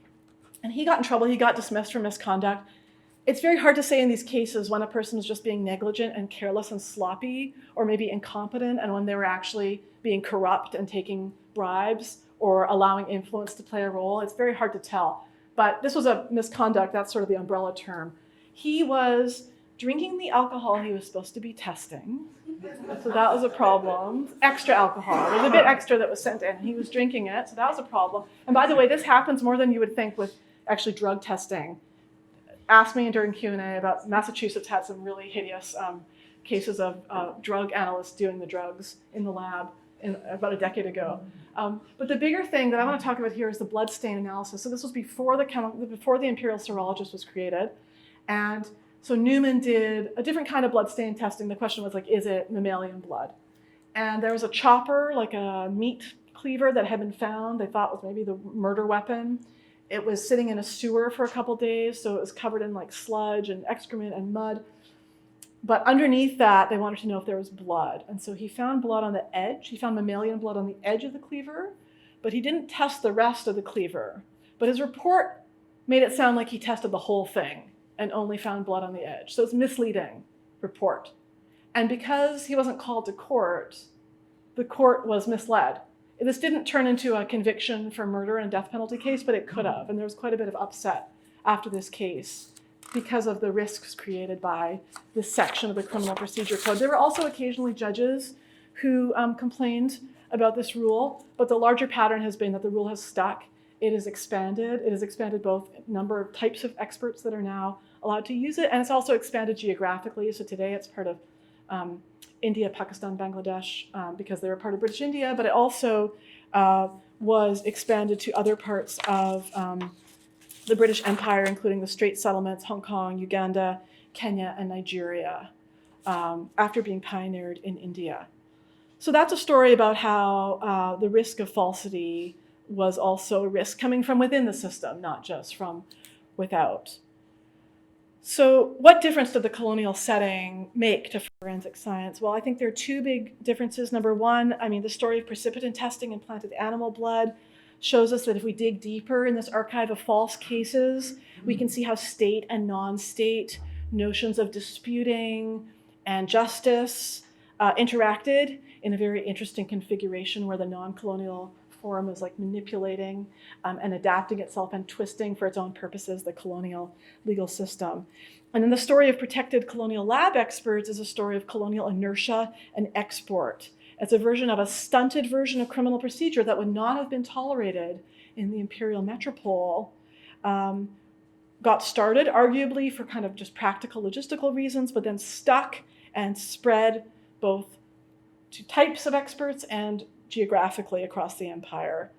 And he got in trouble. He got dismissed for misconduct. It's very hard to say in these cases when a person is just being negligent and careless and sloppy, or maybe incompetent, and when they were actually being corrupt and taking bribes or allowing influence to play a role. It's very hard to tell. But this was a misconduct, that's sort of the umbrella term. He was drinking the alcohol he was supposed to be testing. So that was a problem. Extra alcohol. There was a bit extra that was sent in. He was drinking it, so that was a problem. And by the way, this happens more than you would think with actually drug testing. Ask me during Q&A about Massachusetts had some really hideous cases of drug analysts doing the drugs in the lab about a decade ago. But the bigger thing that I want to talk about here is the blood stain analysis. So this was before the imperial serologist was created. And so Newman did a different kind of blood stain testing. The question was like, is it mammalian blood? And there was a chopper, like a meat cleaver that had been found. They thought was maybe the murder weapon. It was sitting in a sewer for a couple days, so it was covered in like sludge and excrement and mud. But underneath that, they wanted to know if there was blood. And so he found blood on the edge. He found mammalian blood on the edge of the cleaver, but he didn't test the rest of the cleaver. But his report made it sound like he tested the whole thing and only found blood on the edge. So it's a misleading report. And because he wasn't called to court, the court was misled. This didn't turn into a conviction for murder and death penalty case, but it could have. And there was quite a bit of upset after this case because of the risks created by this section of the Criminal Procedure Code. There were also occasionally judges who complained about this rule, but the larger pattern has been that the rule has stuck. It is expanded. It has expanded both number of types of experts that are now allowed to use it, and it's also expanded geographically. So today it's part of India, Pakistan, Bangladesh, because they were part of British India, but it also was expanded to other parts of the British Empire, including the Strait Settlements, Hong Kong, Uganda, Kenya, and Nigeria, after being pioneered in India. So that's a story about how the risk of falsity was also a risk coming from within the system, not just from without. So what difference did the colonial setting make to forensic science? Well, I think there are two big differences. Number one, the story of precipitin testing in planted animal blood shows us that if we dig deeper in this archive of false cases, we can see how state and non-state notions of disputing and justice interacted in a very interesting configuration where the non-colonial form is like manipulating and adapting itself and twisting for its own purposes the colonial legal system. And then the story of protected colonial lab experts is a story of colonial inertia and export. It's a version of a stunted version of criminal procedure that would not have been tolerated in the imperial metropole. Got started arguably for kind of just practical logistical reasons, but then stuck and spread both to types of experts and geographically across the empire.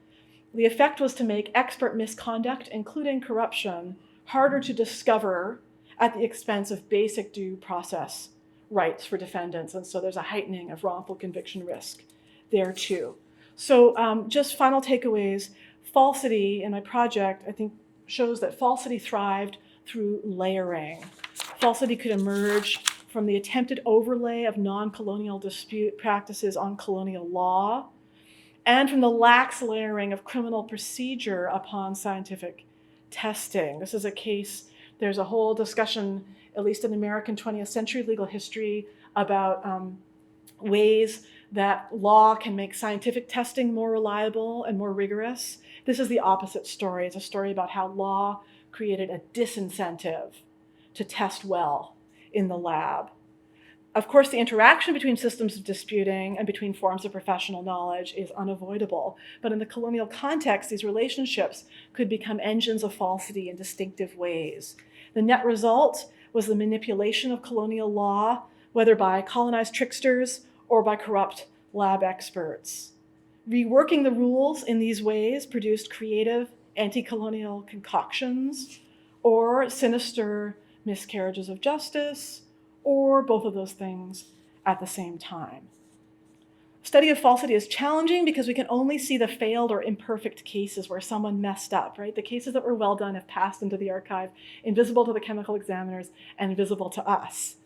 The effect was to make expert misconduct, including corruption, harder to discover at the expense of basic due process rights for defendants. And so there's a heightening of wrongful conviction risk there too. So just final takeaways. Falsity in my project, I think, shows that falsity thrived through layering. Falsity could emerge from the attempted overlay of non-colonial dispute practices on colonial law, and from the lax layering of criminal procedure upon scientific testing. This is a case, there's a whole discussion, at least in American 20th century legal history, about ways that law can make scientific testing more reliable and more rigorous. This is the opposite story. It's a story about how law created a disincentive to test well in the lab. Of course, the interaction between systems of disputing and between forms of professional knowledge is unavoidable. But in the colonial context, these relationships could become engines of falsity in distinctive ways. The net result was the manipulation of colonial law, whether by colonized tricksters or by corrupt lab experts. Reworking the rules in these ways produced creative anti-colonial concoctions or sinister miscarriages of justice, or both of those things at the same time. Study of falsity is challenging because we can only see the failed or imperfect cases where someone messed up, right? The cases that were well done have passed into the archive, invisible to the chemical examiners and visible to us.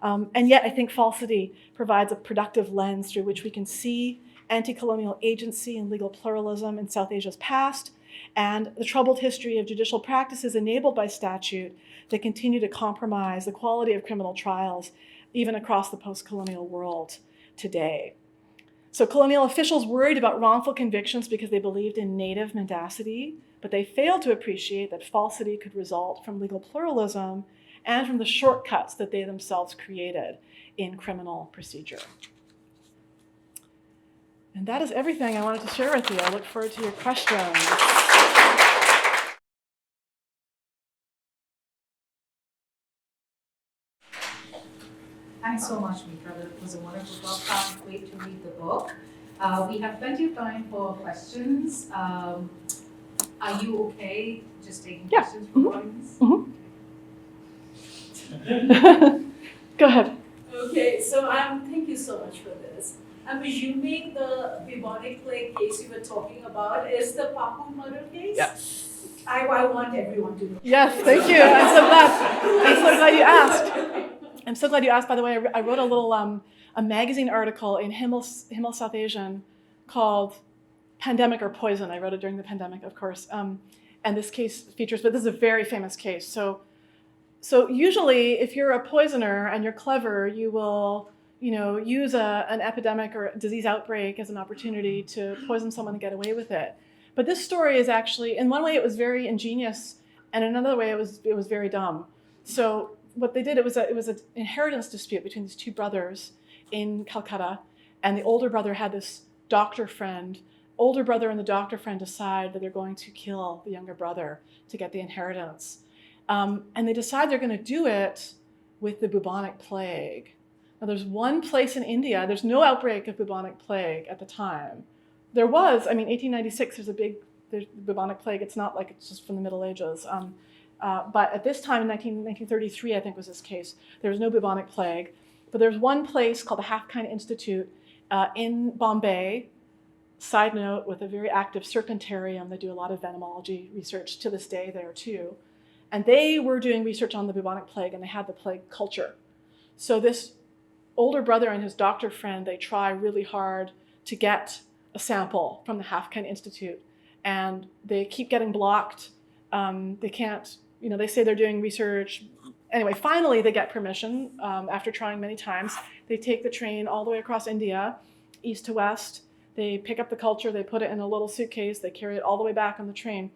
And yet I think falsity provides a productive lens through which we can see anti-colonial agency and legal pluralism in South Asia's past and the troubled history of judicial practices enabled by statute that continue to compromise the quality of criminal trials, even across the post-colonial world today. So colonial officials worried about wrongful convictions because they believed in native mendacity, but they failed to appreciate that falsity could result from legal pluralism and from the shortcuts that they themselves created in criminal procedure. And that is everything I wanted to share with you. I look forward to your questions.
Thanks so much, Mitra. It was a wonderful talk. Can't wait to read the book. We have plenty of time for questions. Are you okay just taking questions from the audience?
Go ahead.
Okay, so thank you so much for this. I'm assuming the bubonic plague case you were talking about is the Papu murder case?
Yes.
I want everyone to know.
Yes, thank you. I'm so glad you asked. I'm so glad you asked. By the way, I wrote a little a magazine article in Himmel South Asian called Pandemic or Poison. I wrote it during the pandemic, of course. And this case features, but this is a very famous case. So usually if you're a poisoner and you're clever, you will use an epidemic or a disease outbreak as an opportunity to poison someone and get away with it. But this story is actually, in one way it was very ingenious, and in another way it was very dumb. So what they did, it was an inheritance dispute between these two brothers in Calcutta, and the older brother had this doctor friend. Older brother and the doctor friend decide that they're going to kill the younger brother to get the inheritance. And they decide they're going to do it with the bubonic plague. Now there's one place in India, there's no outbreak of bubonic plague at the time. There was, 1896, there's bubonic plague. It's not like it's just from the Middle Ages. But at this time, in 1933, I think was this case, there was no bubonic plague. But there's one place called the Half-Kind Institute in Bombay, side note, with a very active serpentarium. They do a lot of venomology research to this day there too. And they were doing research on the bubonic plague, and they had the plague culture. So this older brother and his doctor friend, they try really hard to get a sample from the Half-Kind Institute, and they keep getting blocked. They can't, they say they're doing research. Anyway, finally they get permission after trying many times. They take the train all the way across India, east to west. They pick up the culture, they put it in a little suitcase, they carry it all the way back on the train.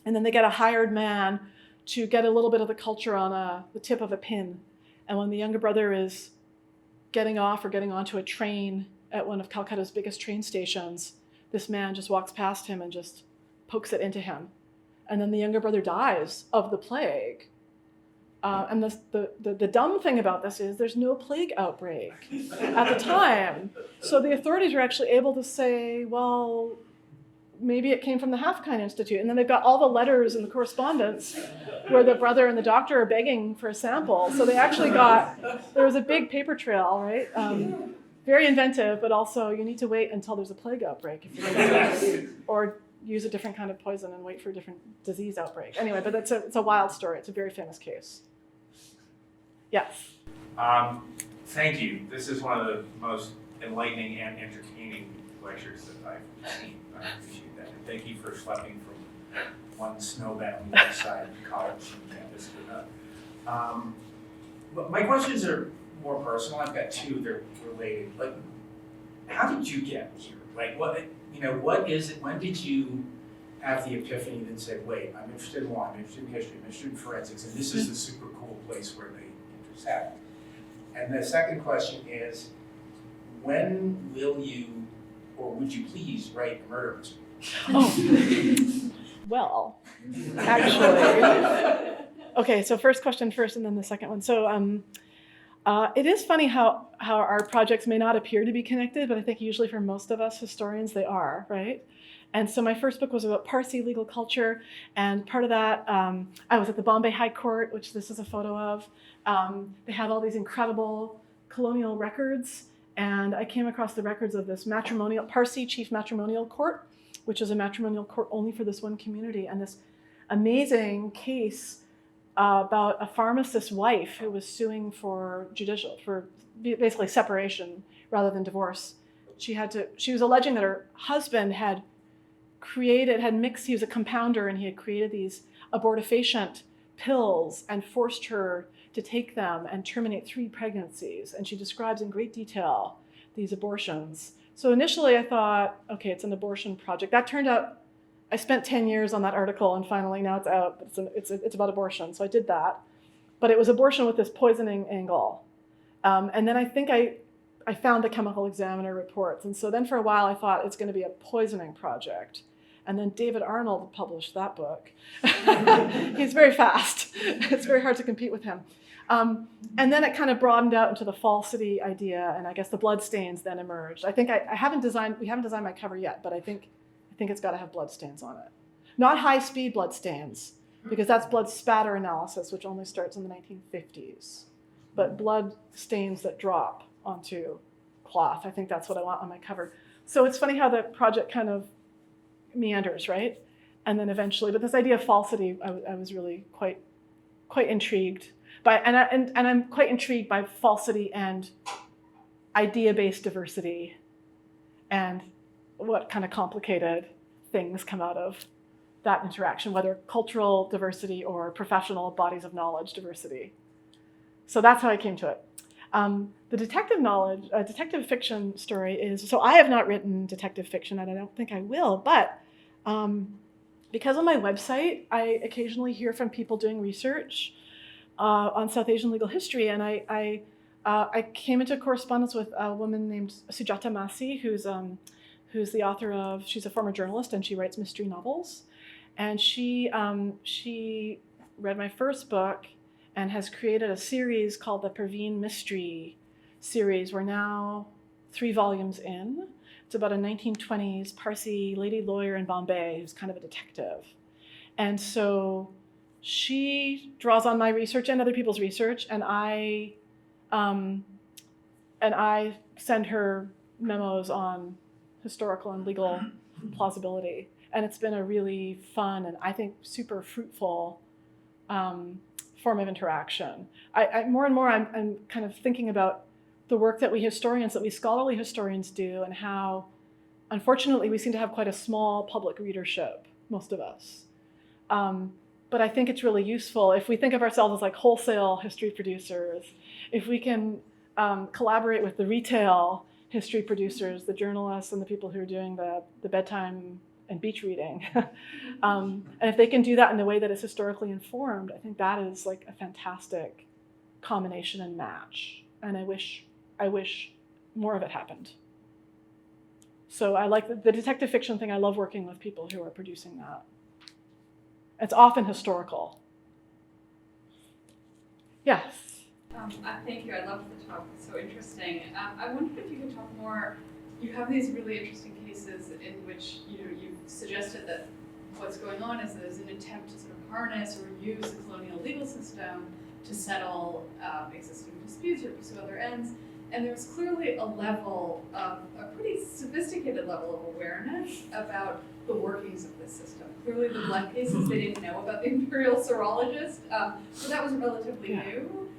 And then they get a hired man to get a little bit of the culture on the tip of a pin. And when the younger brother is getting off or getting onto a train at one of Calcutta's biggest train stations, this man just walks past him and just pokes it into him. And then the younger brother dies of the plague. And the dumb thing about this is there's no plague outbreak at the time. So the authorities were actually able to say, well, maybe it came from the Half-Kind Institute. And then they've got all the letters and the correspondence where the brother and the doctor are begging for a sample. So they actually there was a big paper trail, right? Very inventive, but also you need to wait until there's a plague outbreak if you're going to or use a different kind of poison and wait for a different disease outbreak. Anyway, but it's a wild story. It's a very famous case. Yes.
Thank you. This is one of the most enlightening and entertaining lectures that I've seen. I appreciate that. And thank you for schlepping from one snowbound west side college campus to another. But my questions are more personal. I've got two that are related. Like, how did you get here? Like, what is it? When did you have the epiphany that said, wait, I'm interested in law, I'm interested in history, I'm interested in forensics, and this is the super cool place where they intersect? And the second question is, when will you, or would you please write a murder mystery?
Oh, well, actually, okay, so first question first and then the second one. So it is funny how our projects may not appear to be connected, but I think usually for most of us historians, they are, right? And so my first book was about Parsi legal culture, and part of that, I was at the Bombay High Court, which this is a photo of. They have all these incredible colonial records, and I came across the records of this Parsi chief matrimonial court, which is a matrimonial court only for this one community, and this amazing case about a pharmacist's wife who was suing for basically separation rather than divorce. She was alleging that her husband had he was a compounder, and he had created these abortifacient pills and forced her to take them and terminate 3 pregnancies. And she describes in great detail these abortions. So initially I thought, okay, it's an abortion project. That turned out, I spent 10 years on that article, and finally now it's out. It's about abortion, so I did that. But it was abortion with this poisoning angle. And then I think I found the Chemical Examiner reports. And so then for a while I thought it's going to be a poisoning project. And then David Arnold published that book. He's very fast. It's very hard to compete with him. And then it kind of broadened out into the falsity idea, and I guess the bloodstains then emerged. I think we haven't designed my cover yet, but I think it's got to have bloodstains on it. Not high-speed bloodstains, because that's blood spatter analysis, which only starts in the 1950s. But blood stains that drop onto cloth, I think that's what I want on my cover. So it's funny how the project kind of meanders, right? And then eventually, but this idea of falsity, I was really quite intrigued by, and I'm quite intrigued by falsity and idea-based diversity, and what kind of complicated things come out of that interaction, whether cultural diversity or professional bodies of knowledge diversity. So that's how I came to it. The detective fiction story is, so I have not written detective fiction, and I don't think I will, but because on my website, I occasionally hear from people doing research on South Asian legal history, and I came into correspondence with a woman named Sujata Masi, who's the author of, she's a former journalist, and she writes mystery novels. And she read my first book and has created a series called the Praveen Mystery series. We're now 3 volumes in. It's about a 1920s Parsi lady lawyer in Bombay who's kind of a detective. And so she draws on my research and other people's research, and I send her memos on historical and legal plausibility. And it's been a really fun and I think super fruitful form of interaction. More and more, I'm kind of thinking about the work that we scholarly historians do, and how, unfortunately, we seem to have quite a small public readership, most of us. But I think it's really useful if we think of ourselves as like wholesale history producers, if we can collaborate with the retail history producers, the journalists and the people who are doing the bedtime and beach reading. And if they can do that in a way that is historically informed, I think that is like a fantastic combination and match. And I wish more of it happened. So I like the detective fiction thing. I love working with people who are producing that. It's often historical. Yes.
Thank you. I loved the talk. It's so interesting. I wondered if you could talk more. You have these really interesting cases in which you've suggested that what's going on is there's an attempt to sort of harness or use the colonial legal system to settle existing disputes or pursue other ends. And there's clearly a pretty sophisticated level of awareness about the workings of this system. Clearly the blood cases, they didn't know about the imperial serologist, so that was relatively new.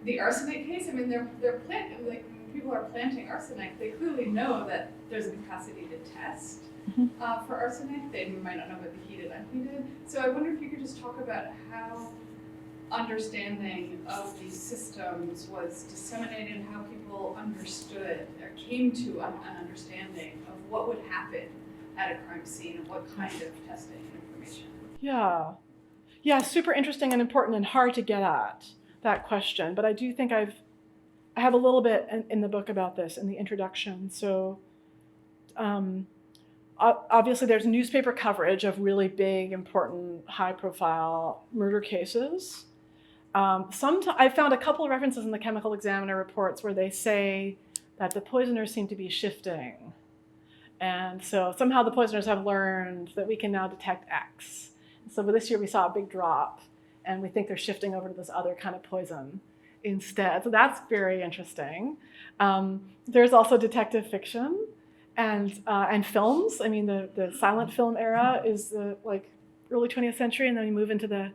The arsenic case, I mean, they're planting, like when people are planting arsenic, they clearly know that there's a capacity to test for arsenic. They might not know about the heated, unheated. So I wonder if you could just talk about how understanding of these systems was disseminated and how people understood or came to an understanding of what would happen at a crime scene and what kind of testing and information.
Yeah, super interesting and important and hard to get at that question. But I do think I have a little bit in the book about this in the introduction. So obviously there's newspaper coverage of really big, important, high-profile murder cases. I found a couple of references in the Chemical Examiner reports where they say that the poisoners seem to be shifting. And so somehow the poisoners have learned that we can now detect X. So this year we saw a big drop, and we think they're shifting over to this other kind of poison instead. So that's very interesting. There's also detective fiction and films. I mean, the silent film era is the early 20th century, and then we move into the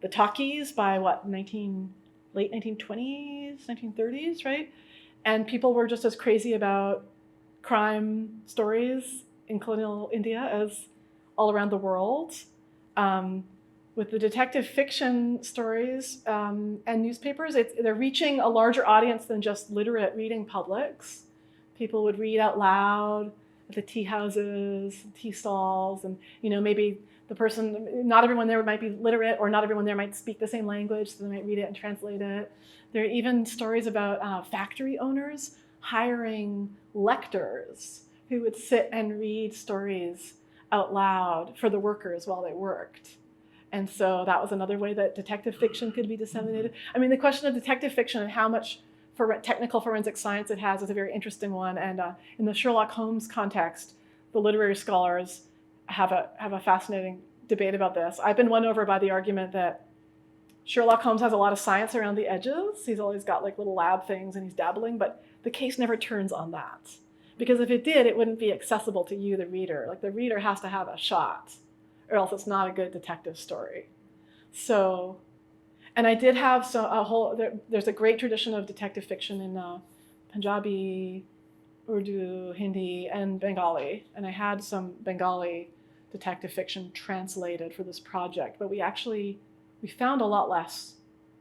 talkies by late 1920s, 1930s, right? And people were just as crazy about crime stories in colonial India all around the world. With the detective fiction stories and newspapers, they're reaching a larger audience than just literate reading publics. People would read out loud at the tea houses, tea stalls, and maybe the person, not everyone there might be literate, or not everyone there might speak the same language, so they might read it and translate it. There are even stories about factory owners hiring lectors who would sit and read stories out loud for the workers while they worked. And so that was another way that detective fiction could be disseminated. I mean, the question of detective fiction and how much technical forensic science it has is a very interesting one. And in the Sherlock Holmes context, the literary scholars have a fascinating debate about this. I've been won over by the argument that Sherlock Holmes has a lot of science around the edges. He's always got like little lab things and he's dabbling, but the case never turns on that. Because if it did, it wouldn't be accessible to you, the reader. Like the reader has to have a shot, or else it's not a good detective story. So, and I did have there's a great tradition of detective fiction in Punjabi, Urdu, Hindi, and Bengali. And I had some Bengali detective fiction translated for this project, but we found a lot less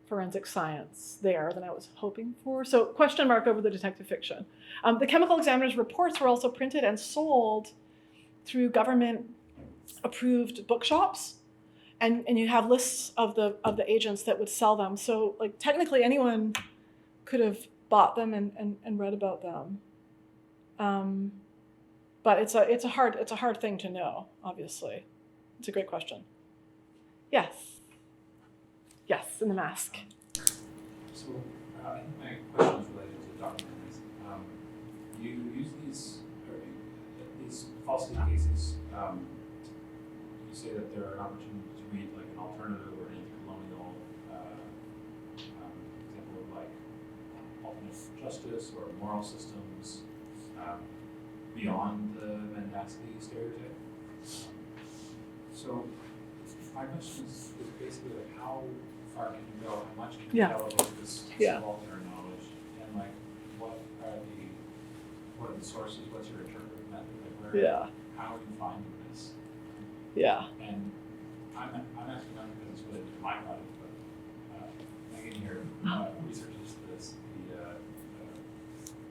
forensic science there than I was hoping for. So question mark over the detective fiction. The chemical examiner's reports were also printed and sold through government approved bookshops, and you have lists of the agents that would sell them. So like technically anyone could have bought them and read about them. But it's a hard thing to know, obviously. It's a great question. Yes, in the mask.
So I think my question is related to documentaries. You use these falsity cases. You say that they're an opportunity to read like an alternative or anti-colonial example of like alternate justice or moral systems beyond the mendacity stereotype. So my question is basically like how far can you go? How much can you tell about this subaltern knowledge? And like what are the sources? What's your interpretive method? Like where how are you finding this? And I'm asking not because it's related to my project, but Megan here researches the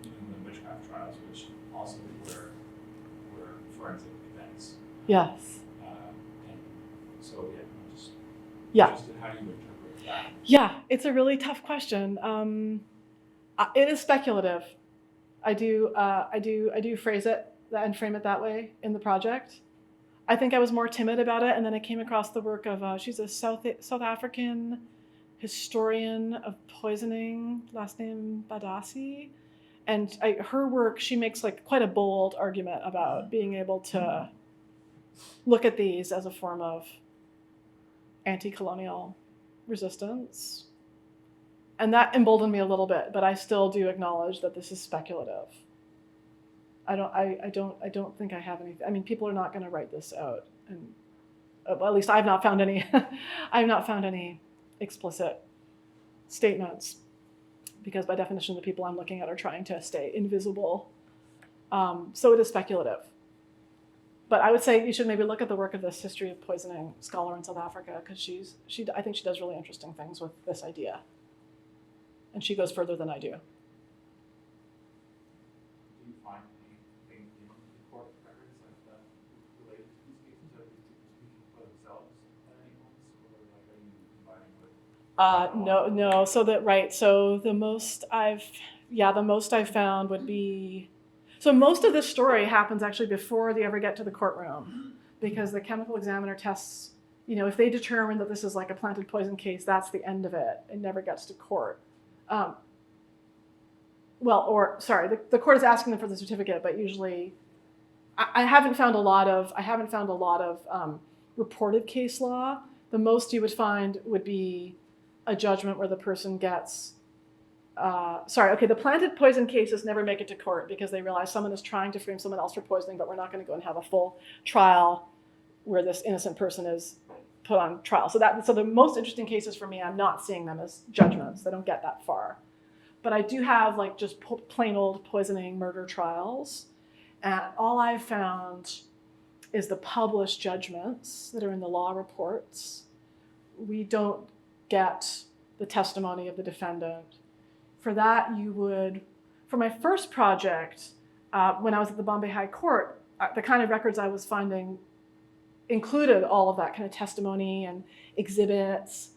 New England witchcraft trials, which also were forensic events.
Yes.
And so I'm just interested, how do you interpret that?
Yeah, it's a really tough question. It is speculative. I do phrase it and frame it that way in the project. I think I was more timid about it, and then I came across the work of she's a South African historian of poisoning, last name Badassi, and her work, she makes like quite a bold argument about being able to look at these as a form of anti-colonial resistance, and that emboldened me a little bit. But I still do acknowledge that this is speculative. I don't think I have any. I mean, people are not going to write this out, and at least I've not found any. I've not found any explicit statements, because by definition, the people I'm looking at are trying to stay invisible. So it is speculative. But I would say you should maybe look at the work of this history of poisoning scholar in South Africa, because I think she does really interesting things with this idea, and she goes further than I do. No. So the most I've found would be, so most of this story happens actually before they ever get to the courtroom, because the chemical examiner tests, if they determine that this is like a planted poison case, that's the end of it. It never gets to court. The court is asking them for the certificate, but usually, I haven't found a lot of reported case law. The most you would find would be a judgment where the person gets, the planted poison cases never make it to court because they realize someone is trying to frame someone else for poisoning, but we're not going to go and have a full trial where this innocent person is put on trial. So the most interesting cases for me, I'm not seeing them as judgments. They don't get that far. But I do have like just plain old poisoning murder trials. And all I've found is the published judgments that are in the law reports. We don't get the testimony of the defendant. For that, you would, for my first project, when I was at the Bombay High Court, the kind of records I was finding included all of that kind of testimony and exhibits,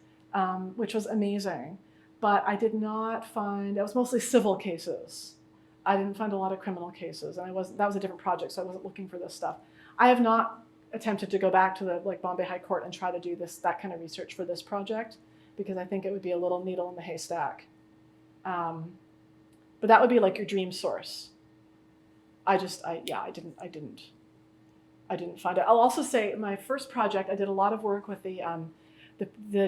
which was amazing. But I did not find, it was mostly civil cases. I didn't find a lot of criminal cases, and that was a different project, so I wasn't looking for this stuff. I have not attempted to go back to the Bombay High Court and try to do that kind of research for this project, because I think it would be a little needle in the haystack. But that would be like your dream source. I didn't find it. I'll also say my first project, I did a lot of work with the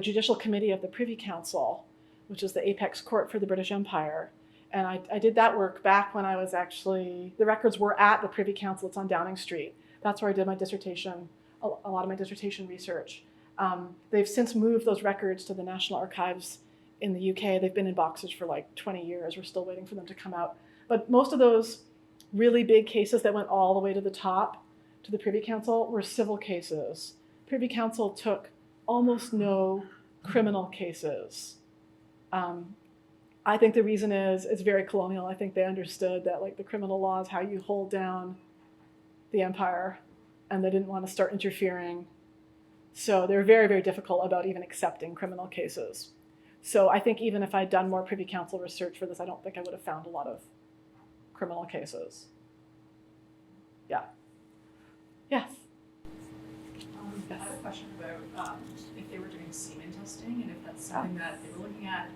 Judicial Committee of the Privy Council, which is the apex court for the British Empire. And I did that work back when I was actually, the records were at the Privy Council. It's on Downing Street. That's where I did my dissertation, a lot of my dissertation research. They've since moved those records to the National Archives in the UK. They've been in boxes for like 20 years. We're still waiting for them to come out. But most of those really big cases that went all the way to the top, to the Privy Council, were civil cases. Privy Council took almost no criminal cases. I think the reason is it's very colonial. I think they understood that like the criminal law is how you hold down the empire, and they didn't want to start interfering. So they're very, very difficult about even accepting criminal cases. So I think even if I'd done more Privy Council research for this, I don't think I would have found a lot of criminal cases. Yeah. Yes.
I have a question about if they were doing semen testing and if that's something that they were looking at,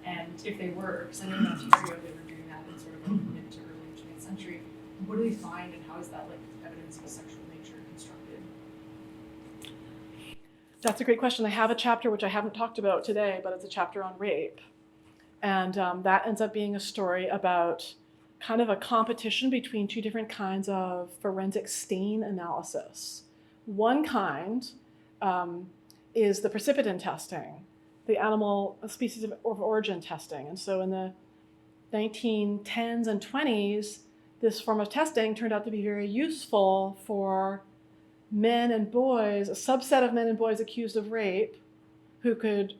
and if they were, because I know in Ontario they were doing that in sort of like mid to early 20th century. What do they find, and how is that like evidence of a sexual nature constructed?
That's a great question. I have a chapter which I haven't talked about today, but it's a chapter on rape. And that ends up being a story about kind of a competition between two different kinds of forensic stain analysis. One kind is the precipitin testing, the animal species of origin testing. And so in the 1910s and 20s, this form of testing turned out to be very useful for men and boys, a subset of men and boys accused of rape, who could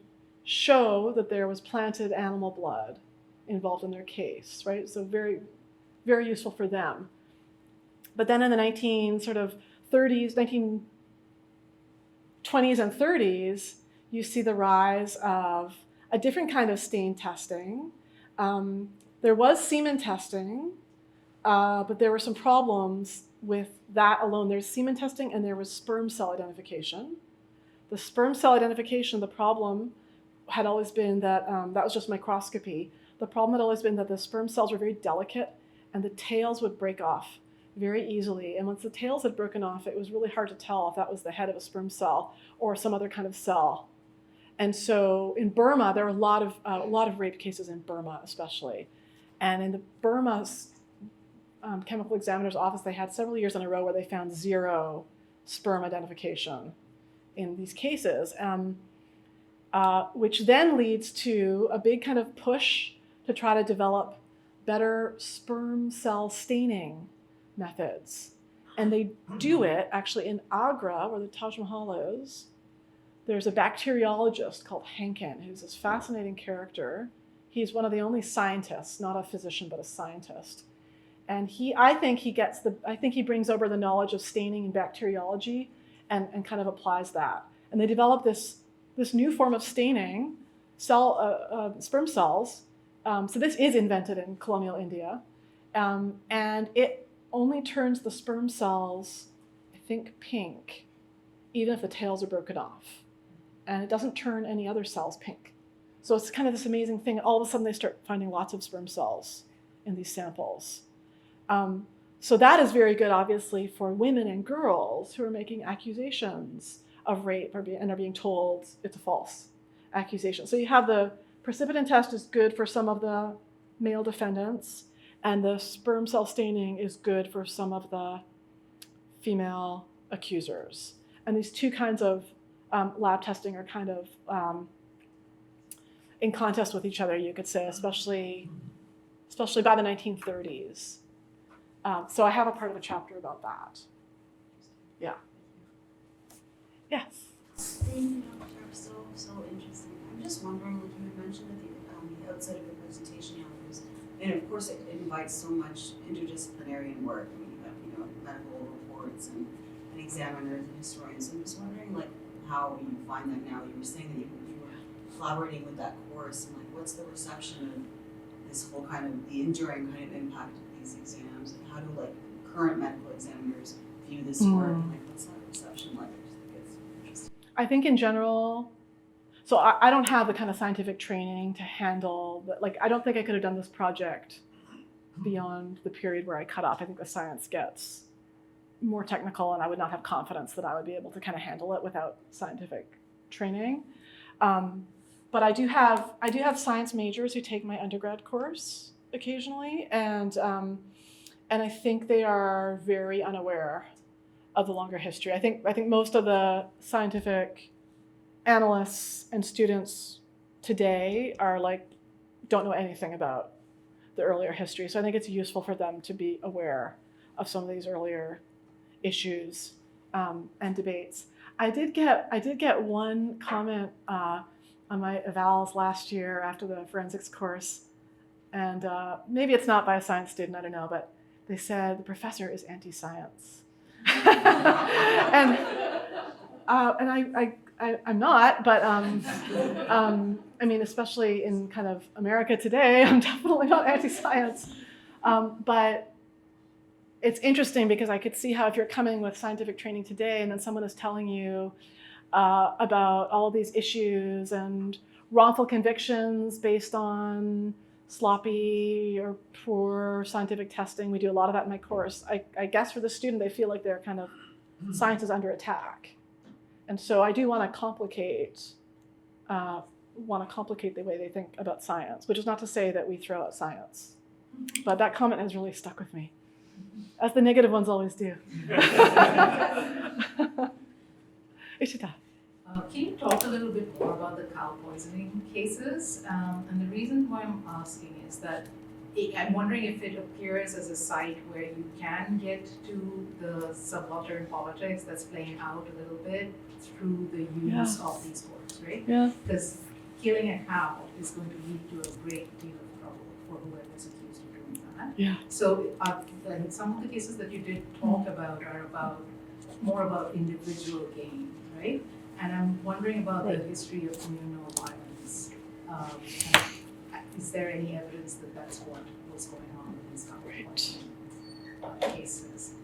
show that there was planted animal blood involved in their case, right? So very, very useful for them. But then in the 1920s and 30s, you see the rise of a different kind of stain testing. There was semen testing, but there were some problems with that alone. There's semen testing and there was sperm cell identification. The sperm cell identification, the problem had always been that, that was just microscopy. The problem had always been that the sperm cells were very delicate and the tails would break off very easily. And once the tails had broken off, it was really hard to tell if that was the head of a sperm cell or some other kind of cell. And so in Burma, there were a lot of rape cases in Burma, especially. And in the Burma's chemical examiner's office, they had several years in a row where they found 0 sperm identification in these cases, which then leads to a big kind of push to try to develop better sperm cell staining methods. And they do it actually in Agra, where the Taj Mahal is. There's a bacteriologist called Henkin, who's this fascinating character. He's one of the only scientists, not a physician, but a scientist. And I think he brings over the knowledge of staining and bacteriology and kind of applies that. And they develop this new form of staining, sperm cells. So this is invented in colonial India. And it only turns the sperm cells, I think, pink, even if the tails are broken off. And it doesn't turn any other cells pink. So it's kind of this amazing thing. All of a sudden they start finding lots of sperm cells in these samples. So that is very good, obviously, for women and girls who are making accusations of rape and are being told it's a false accusation. So you have the precipitin test is good for some of the male defendants, and the sperm cell staining is good for some of the female accusers. And these two kinds of lab testing are kind of in contest with each other, you could say, especially by the 1930s. So I have a part of a chapter about that. Yes.
Thank you, Doctor. So interesting. I'm just wondering, like you had mentioned at the outset of your presentation, and of course it invites so much interdisciplinary work. I mean, you have medical reports and examiners and historians. I'm just wondering, like, how you find that now. You were saying that you were collaborating with that course, and like, what's the reception of this whole kind of the enduring kind of impact of these exams, and how do like current medical examiners view this work, and like what's that reception like?
I think in general, so I don't have the kind of scientific training to handle, like I don't think I could have done this project beyond the period where I cut off. I think the science gets more technical and I would not have confidence that I would be able to kind of handle it without scientific training. But I do have science majors who take my undergrad course occasionally, and I think they are very unaware of the longer history. I think most of the scientific analysts and students today are like, don't know anything about the earlier history. So I think it's useful for them to be aware of some of these earlier issues and debates. I did get one comment on my evals last year after the forensics course, and maybe it's not by a science student, I don't know, but they said the professor is anti-science. and I'm not, but I mean, especially in kind of America today, I'm definitely not anti-science. But it's interesting because I could see how if you're coming with scientific training today and then someone is telling you about all of these issues and wrongful convictions based on sloppy or poor scientific testing. We do a lot of that in my course. I guess for the student, they feel like they're kind of, science is under attack. And so I do want to complicate the way they think about science, which is not to say that we throw out science. But that comment has really stuck with me, as the negative ones always do. Ishita.
Can you talk a little bit more about the cow poisoning cases? And the reason why I'm asking is that I'm wondering if it appears as a site where you can get to the subaltern politics that's playing out a little bit through the use of these courts, right?
Yeah.
Because killing a cow is going to lead to a great deal of trouble for whoever's accused of doing that.
Yeah.
So some of the cases that you did talk about are more about individual gain, right? And I'm wondering about the history of communal violence. Is there any evidence that that's what was going on in these kind of cases?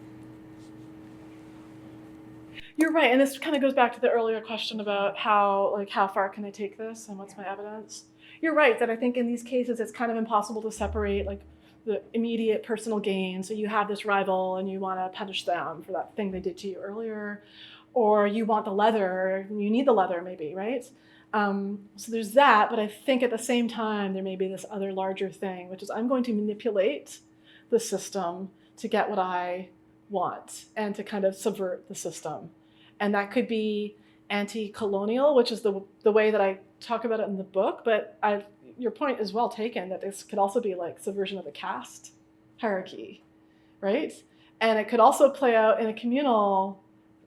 You're right, and this kind of goes back to the earlier question about how far can I take this and what's my evidence. You're right that I think in these cases it's kind of impossible to separate like the immediate personal gain. So you have this rival and you want to punish them for that thing they did to you earlier, or you want the leather, you need the leather maybe, right? So there's that, but I think at the same time there may be this other larger thing, which is I'm going to manipulate the system to get what I want and to kind of subvert the system. And that could be anti-colonial, which is the way that I talk about it in the book, but your point is well taken that this could also be like subversion of the caste hierarchy, right? And it could also play out in a communal,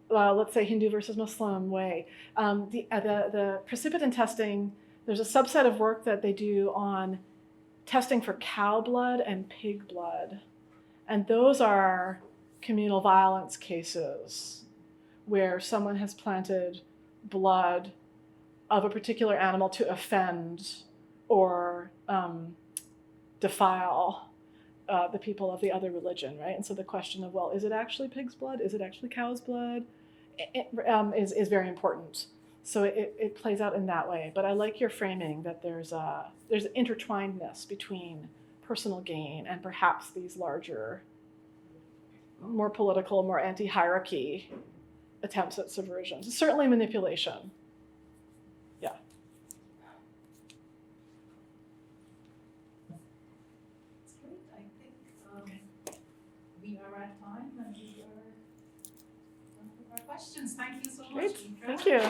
let's say Hindu versus Muslim way. The precipitin testing, there's a subset of work that they do on testing for cow blood and pig blood. And those are communal violence cases where someone has planted blood of a particular animal to offend or defile the people of the other religion, right? And so the question of, well, is it actually pig's blood? Is it actually cow's blood? Is very important. So it plays out in that way. But I like your framing that there's intertwinedness between personal gain and perhaps these larger, more political, more anti-hierarchy attempts at subversion. Certainly manipulation. Yeah.
That's great. I think we are at time and we are done with our questions. Thank you so much.
Great. Thank you.